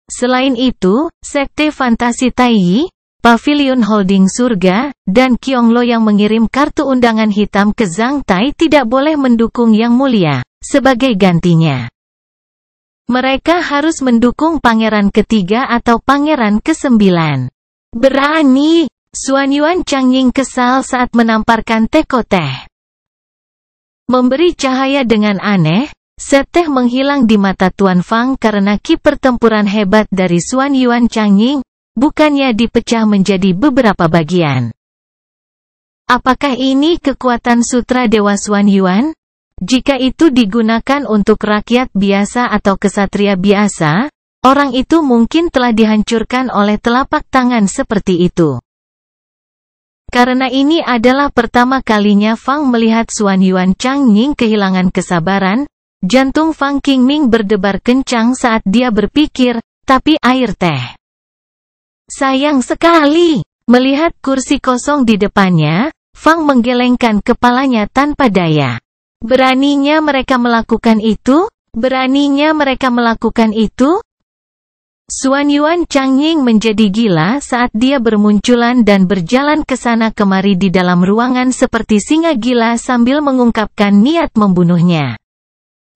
Selain itu, sekte Fantasi Taiyi, Pavilion Holding Surga, dan Qionglo yang mengirim kartu undangan hitam ke Zhang Tai tidak boleh mendukung Yang Mulia. Sebagai gantinya, mereka harus mendukung pangeran ketiga atau pangeran ke-9. Berani!" Xuan Yuan Changying kesal saat menamparkan teko teh. Memberi cahaya dengan aneh, set teh menghilang di mata Tuan Fang karena ki pertempuran hebat dari Xuan Yuan Changying, bukannya dipecah menjadi beberapa bagian. Apakah ini kekuatan sutra Dewa Xuan Yuan? Jika itu digunakan untuk rakyat biasa atau kesatria biasa, orang itu mungkin telah dihancurkan oleh telapak tangan seperti itu. Karena ini adalah pertama kalinya Fang melihat Xuan Yuan Changying kehilangan kesabaran, jantung Fang Qingming berdebar kencang saat dia berpikir, tapi air teh. Sayang sekali. Melihat kursi kosong di depannya, Fang menggelengkan kepalanya tanpa daya. Beraninya mereka melakukan itu? Beraninya mereka melakukan itu? Xuan Yuan Changying menjadi gila saat dia bermunculan dan berjalan ke sana kemari di dalam ruangan seperti singa gila sambil mengungkapkan niat membunuhnya.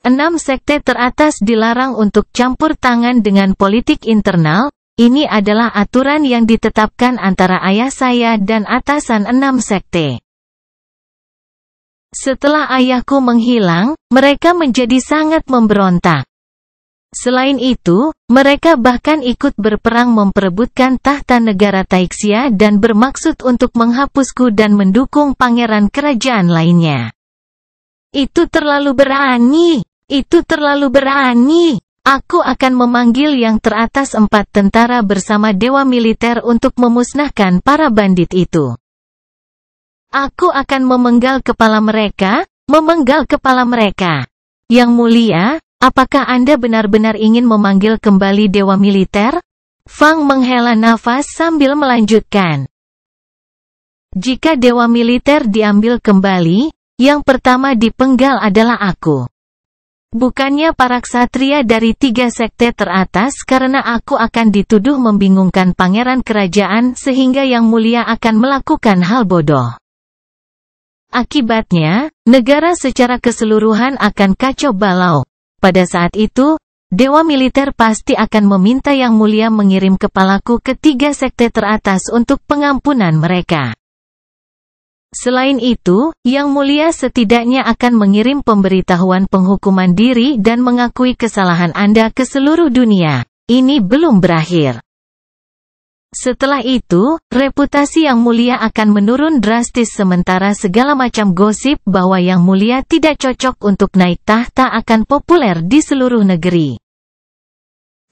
6 sekte teratas dilarang untuk campur tangan dengan politik internal. Ini adalah aturan yang ditetapkan antara ayah saya dan atasan 6 sekte. Setelah ayahku menghilang, mereka menjadi sangat memberontak. Selain itu, mereka bahkan ikut berperang memperebutkan tahta negara Taixia dan bermaksud untuk menghapusku dan mendukung pangeran kerajaan lainnya. Itu terlalu berani! Itu terlalu berani! Aku akan memanggil yang teratas 4 tentara bersama dewa militer untuk memusnahkan para bandit itu. Aku akan memenggal kepala mereka, memenggal kepala mereka. Yang mulia, apakah Anda benar-benar ingin memanggil kembali dewa militer? Fang menghela nafas sambil melanjutkan. Jika dewa militer diambil kembali, yang pertama dipenggal adalah aku. Bukannya para ksatria dari 3 sekte teratas, karena aku akan dituduh membingungkan pangeran kerajaan sehingga yang mulia akan melakukan hal bodoh. Akibatnya, negara secara keseluruhan akan kacau balau. Pada saat itu, dewa militer pasti akan meminta yang mulia mengirim kepalaku ke 3 sekte teratas untuk pengampunan mereka. Selain itu, yang mulia setidaknya akan mengirim pemberitahuan penghukuman diri dan mengakui kesalahan Anda ke seluruh dunia. Ini belum berakhir. Setelah itu, reputasi yang mulia akan menurun drastis sementara segala macam gosip bahwa yang mulia tidak cocok untuk naik tahta akan populer di seluruh negeri.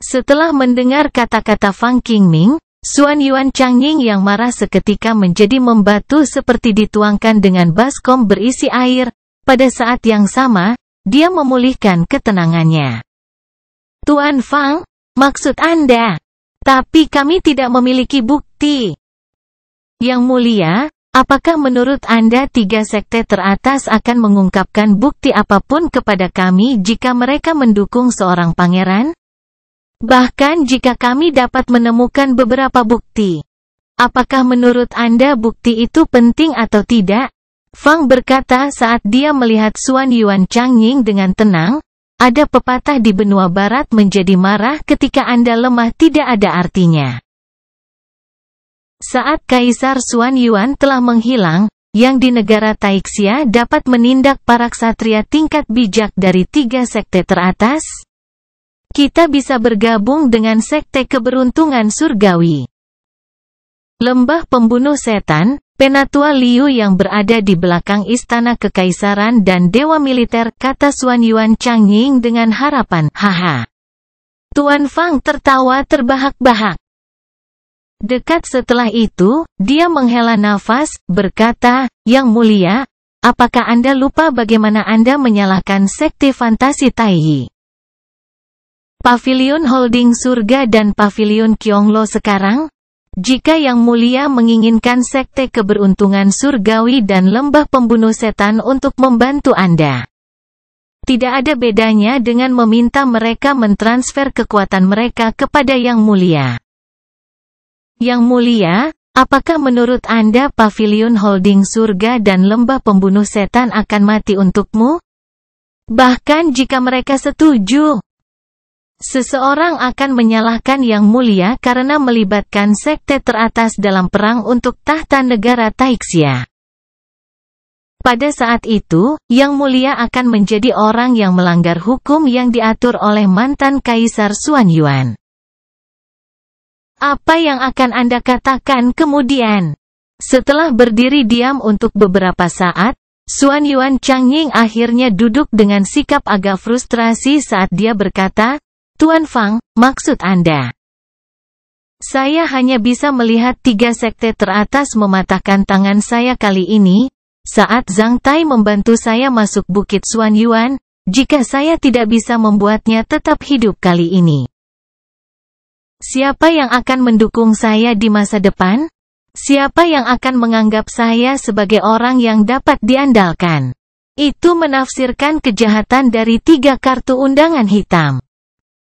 Setelah mendengar kata-kata Fang Qingming, Xuan Yuan Changying yang marah seketika menjadi membatu seperti dituangkan dengan baskom berisi air. Pada saat yang sama, dia memulihkan ketenangannya. Tuan Fang, maksud Anda? Tapi kami tidak memiliki bukti. Yang mulia, apakah menurut Anda 3 sekte teratas akan mengungkapkan bukti apapun kepada kami jika mereka mendukung seorang pangeran? Bahkan jika kami dapat menemukan beberapa bukti. Apakah menurut Anda bukti itu penting atau tidak? Fang berkata saat dia melihat Xuan Yuan Changying dengan tenang. Ada pepatah di benua barat menjadi marah ketika Anda lemah tidak ada artinya. Saat Kaisar Xuan Yuan telah menghilang, yang di negara Taixia dapat menindak para ksatria tingkat bijak dari 3 sekte teratas? Kita bisa bergabung dengan sekte keberuntungan surgawi. Lembah pembunuh setan, Penatua Liu yang berada di belakang istana kekaisaran dan dewa militer, kata Xuan Yuan Changying dengan harapan, haha. Tuan Fang tertawa terbahak-bahak. Dekat setelah itu, dia menghela nafas, berkata, Yang mulia, apakah Anda lupa bagaimana Anda menyalahkan sekte fantasi Taiyi? Pavilion Holding Surga dan Pavilion Qionglo sekarang? Jika yang mulia menginginkan sekte keberuntungan surgawi dan lembah pembunuh setan untuk membantu Anda, tidak ada bedanya dengan meminta mereka mentransfer kekuatan mereka kepada yang mulia. Yang mulia, apakah menurut Anda Pavilion Holding Surga dan lembah pembunuh setan akan mati untukmu? Bahkan jika mereka setuju, seseorang akan menyalahkan yang mulia karena melibatkan sekte teratas dalam perang untuk tahta negara Taixia. Pada saat itu, yang mulia akan menjadi orang yang melanggar hukum yang diatur oleh mantan Kaisar Xuan Yuan. Apa yang akan Anda katakan kemudian? Setelah berdiri diam untuk beberapa saat, Xuan Yuan Changying akhirnya duduk dengan sikap agak frustrasi saat dia berkata, Tuan Fang, maksud Anda? Saya hanya bisa melihat 3 sekte teratas mematahkan tangan saya kali ini, saat Zhang Tai membantu saya masuk Bukit Xuan Yuan, jika saya tidak bisa membuatnya tetap hidup kali ini. Siapa yang akan mendukung saya di masa depan? Siapa yang akan menganggap saya sebagai orang yang dapat diandalkan? Itu menafsirkan kejahatan dari 3 kartu undangan hitam.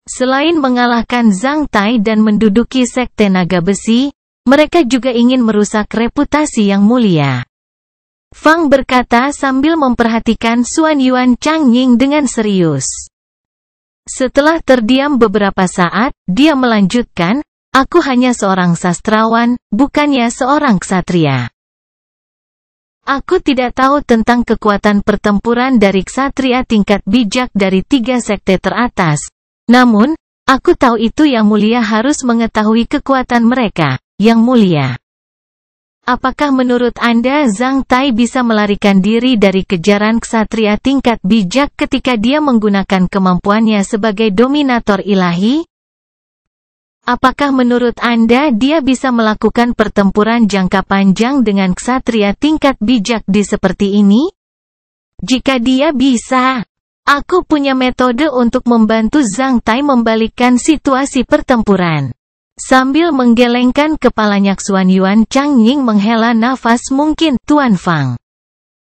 Selain mengalahkan Zhang Tai dan menduduki sekte naga besi, mereka juga ingin merusak reputasi yang mulia. Fang berkata sambil memperhatikan Xuan Yuan Changying dengan serius. Setelah terdiam beberapa saat, dia melanjutkan, aku hanya seorang sastrawan, bukannya seorang ksatria. Aku tidak tahu tentang kekuatan pertempuran dari ksatria tingkat bijak dari 3 sekte teratas. Namun, aku tahu itu Yang Mulia harus mengetahui kekuatan mereka, Yang Mulia. Apakah menurut Anda Zhang Tai bisa melarikan diri dari kejaran ksatria tingkat bijak ketika dia menggunakan kemampuannya sebagai dominator ilahi? Apakah menurut Anda dia bisa melakukan pertempuran jangka panjang dengan ksatria tingkat bijak di seperti ini? Jika dia bisa, aku punya metode untuk membantu Zhang Tai membalikkan situasi pertempuran. Sambil menggelengkan kepalanya, Xuan Yuan Changying menghela nafas. Mungkin, Tuan Fang.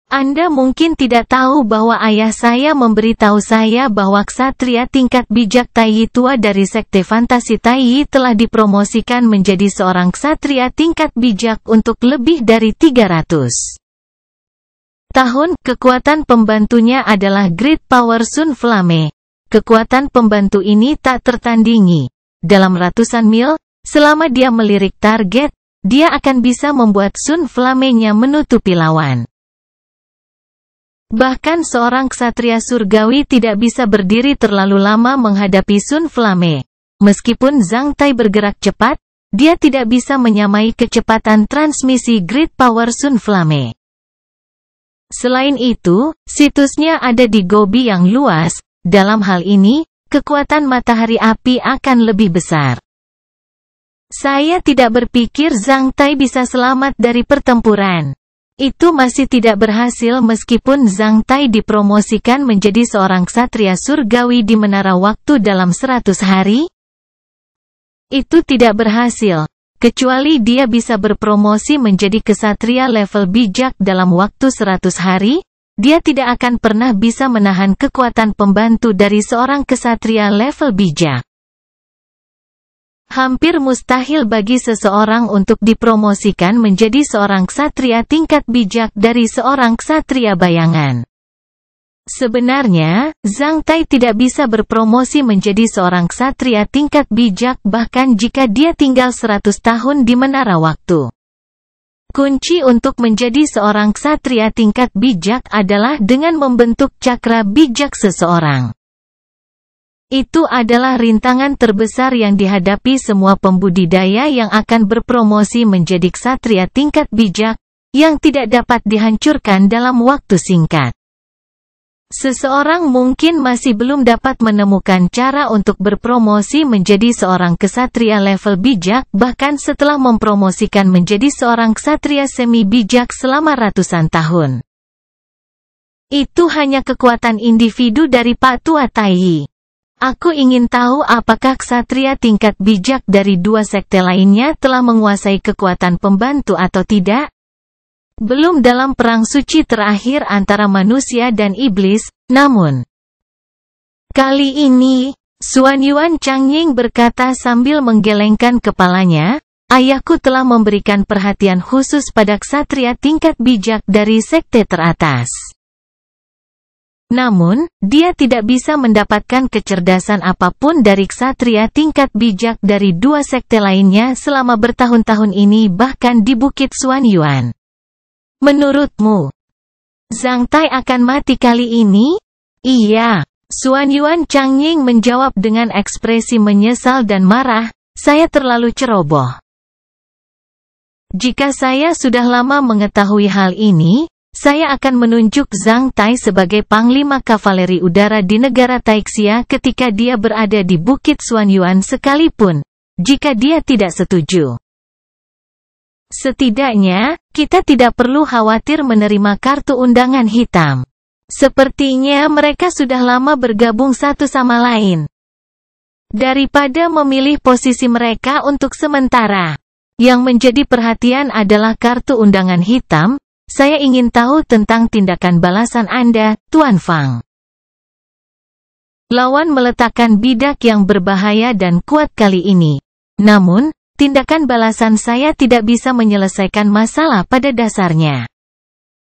Anda mungkin tidak tahu bahwa ayah saya memberitahu saya bahwa ksatria tingkat bijak Taiyi tua dari sekte fantasi Taiyi telah dipromosikan menjadi seorang ksatria tingkat bijak untuk lebih dari 300 tahun. Kekuatan pembantunya adalah Great Power Sun Flame. Kekuatan pembantu ini tak tertandingi. Dalam ratusan mil, selama dia melirik target, dia akan bisa membuat Sun Flame-nya menutupi lawan. Bahkan seorang ksatria surgawi tidak bisa berdiri terlalu lama menghadapi Sun Flame. Meskipun Zhang Tai bergerak cepat, dia tidak bisa menyamai kecepatan transmisi Great Power Sun Flame. Selain itu, situsnya ada di Gobi yang luas. Dalam hal ini, kekuatan matahari api akan lebih besar. Saya tidak berpikir Zhang Tai bisa selamat dari pertempuran. Itu masih tidak berhasil meskipun Zhang Tai dipromosikan menjadi seorang ksatria surgawi di Menara Waktu dalam 100 hari. Itu tidak berhasil, kecuali dia bisa berpromosi menjadi ksatria level bijak dalam waktu 100 hari. Dia tidak akan pernah bisa menahan kekuatan pembantu dari seorang ksatria level bijak. Hampir mustahil bagi seseorang untuk dipromosikan menjadi seorang ksatria tingkat bijak dari seorang ksatria bayangan. Sebenarnya, Zhang Tai tidak bisa berpromosi menjadi seorang ksatria tingkat bijak bahkan jika dia tinggal 100 tahun di Menara Waktu. Kunci untuk menjadi seorang ksatria tingkat bijak adalah dengan membentuk cakra bijak seseorang. Itu adalah rintangan terbesar yang dihadapi semua pembudidaya yang akan berpromosi menjadi ksatria tingkat bijak, yang tidak dapat dihancurkan dalam waktu singkat. Seseorang mungkin masih belum dapat menemukan cara untuk berpromosi menjadi seorang ksatria level bijak bahkan setelah mempromosikan menjadi seorang ksatria semi bijak selama ratusan tahun. Itu hanya kekuatan individu dari Pak Tua Taiyi. Aku ingin tahu apakah ksatria tingkat bijak dari dua sekte lainnya telah menguasai kekuatan pembantu atau tidak? Belum dalam perang suci terakhir antara manusia dan iblis, namun kali ini, Xuan Yuan Changying berkata sambil menggelengkan kepalanya, ayahku telah memberikan perhatian khusus pada ksatria tingkat bijak dari sekte teratas. Namun, dia tidak bisa mendapatkan kecerdasan apapun dari ksatria tingkat bijak dari dua sekte lainnya selama bertahun-tahun ini bahkan di Bukit Xuan Yuan. Menurutmu, Zhang Tai akan mati kali ini? Iya. Xuan Yuan Changying menjawab dengan ekspresi menyesal dan marah, saya terlalu ceroboh. Jika saya sudah lama mengetahui hal ini, saya akan menunjuk Zhang Tai sebagai Panglima Kavaleri Udara di negara Taixia ketika dia berada di Bukit Xuan Yuan sekalipun, jika dia tidak setuju. Setidaknya, kita tidak perlu khawatir menerima kartu undangan hitam. Sepertinya mereka sudah lama bergabung satu sama lain. Daripada memilih posisi mereka untuk sementara, yang menjadi perhatian adalah kartu undangan hitam, saya ingin tahu tentang tindakan balasan Anda, Tuan Fang. Lawan meletakkan bidak yang berbahaya dan kuat kali ini. Namun, tindakan balasan saya tidak bisa menyelesaikan masalah pada dasarnya.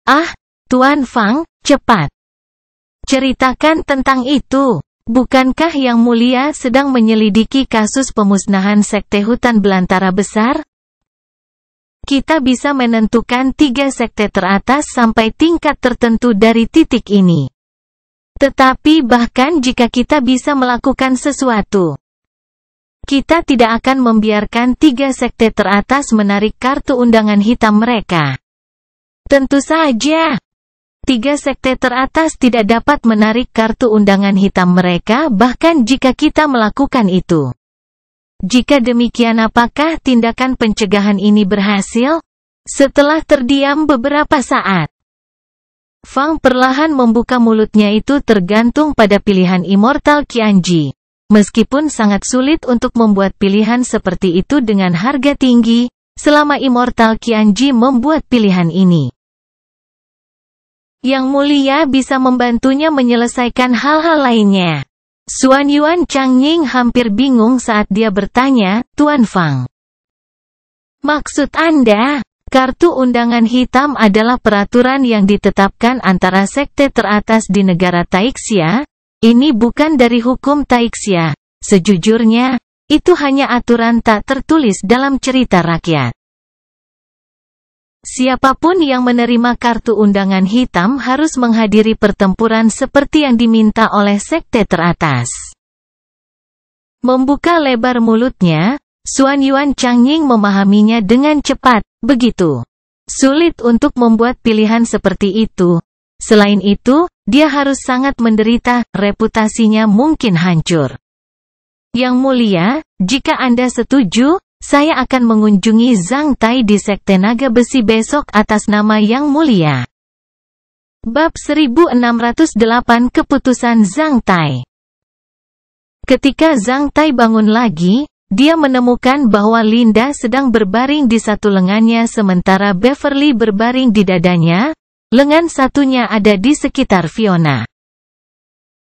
Ah, Tuan Fang, cepat. Ceritakan tentang itu. Bukankah Yang Mulia sedang menyelidiki kasus pemusnahan sekte hutan belantara besar? Kita bisa menentukan 3 sekte teratas sampai tingkat tertentu dari titik ini. Tetapi bahkan jika kita bisa melakukan sesuatu, kita tidak akan membiarkan 3 sekte teratas menarik kartu undangan hitam mereka. Tentu saja, 3 sekte teratas tidak dapat menarik kartu undangan hitam mereka bahkan jika kita melakukan itu. Jika demikian, apakah tindakan pencegahan ini berhasil? Setelah terdiam beberapa saat, Fang perlahan membuka mulutnya. Itu tergantung pada pilihan Immortal Qianji. Meskipun sangat sulit untuk membuat pilihan seperti itu dengan harga tinggi, selama Immortal Qianji membuat pilihan ini, Yang Mulia bisa membantunya menyelesaikan hal-hal lainnya. Xuan Yuan Changying hampir bingung saat dia bertanya, Tuan Fang, maksud Anda? Kartu undangan hitam adalah peraturan yang ditetapkan antara sekte teratas di negara Taixia. Ini bukan dari hukum Taixia. Sejujurnya, itu hanya aturan tak tertulis dalam cerita rakyat. Siapapun yang menerima kartu undangan hitam harus menghadiri pertempuran seperti yang diminta oleh sekte teratas. Membuka lebar mulutnya, Xuan Yuan Changying memahaminya dengan cepat. Begitu sulit untuk membuat pilihan seperti itu. Selain itu, dia harus sangat menderita, reputasinya mungkin hancur. Yang Mulia, jika Anda setuju, saya akan mengunjungi Zhang Tai di Sekte Naga Besi besok atas nama Yang Mulia. Bab 1608 Keputusan Zhang Tai. Ketika Zhang Tai bangun lagi, dia menemukan bahwa Linda sedang berbaring di satu lengannya sementara Beverly berbaring di dadanya, lengan satunya ada di sekitar Fiona.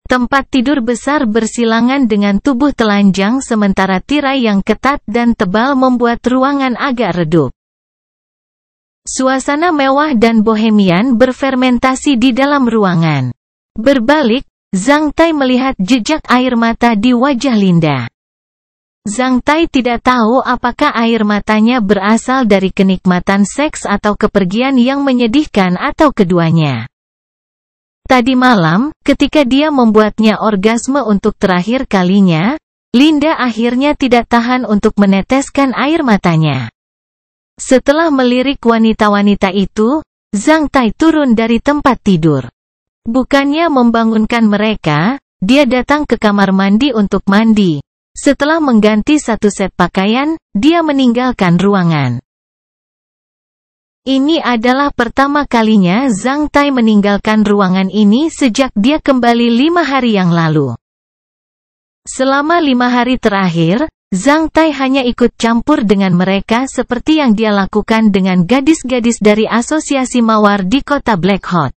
Tempat tidur besar bersilangan dengan tubuh telanjang sementara tirai yang ketat dan tebal membuat ruangan agak redup. Suasana mewah dan bohemian berfermentasi di dalam ruangan. Berbalik, Zhang Tai melihat jejak air mata di wajah Linda. Zhang Tai tidak tahu apakah air matanya berasal dari kenikmatan seks atau kepergian yang menyedihkan atau keduanya. Tadi malam, ketika dia membuatnya orgasme untuk terakhir kalinya, Linda akhirnya tidak tahan untuk meneteskan air matanya. Setelah melirik wanita-wanita itu, Zhang Tai turun dari tempat tidur. Bukannya membangunkan mereka, dia datang ke kamar mandi untuk mandi. Setelah mengganti satu set pakaian, dia meninggalkan ruangan. Ini adalah pertama kalinya Zhang Tai meninggalkan ruangan ini sejak dia kembali 5 hari yang lalu. Selama 5 hari terakhir, Zhang Tai hanya ikut campur dengan mereka seperti yang dia lakukan dengan gadis-gadis dari asosiasi mawar di kota Black Hot.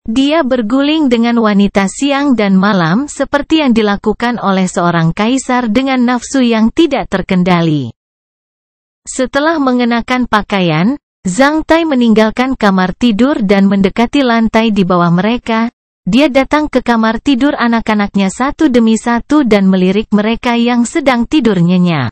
Dia berguling dengan wanita siang dan malam seperti yang dilakukan oleh seorang kaisar dengan nafsu yang tidak terkendali. Setelah mengenakan pakaian, Zhang Tai meninggalkan kamar tidur dan mendekati lantai di bawah mereka. Dia datang ke kamar tidur anak-anaknya satu demi satu dan melirik mereka yang sedang tidur nyenyak.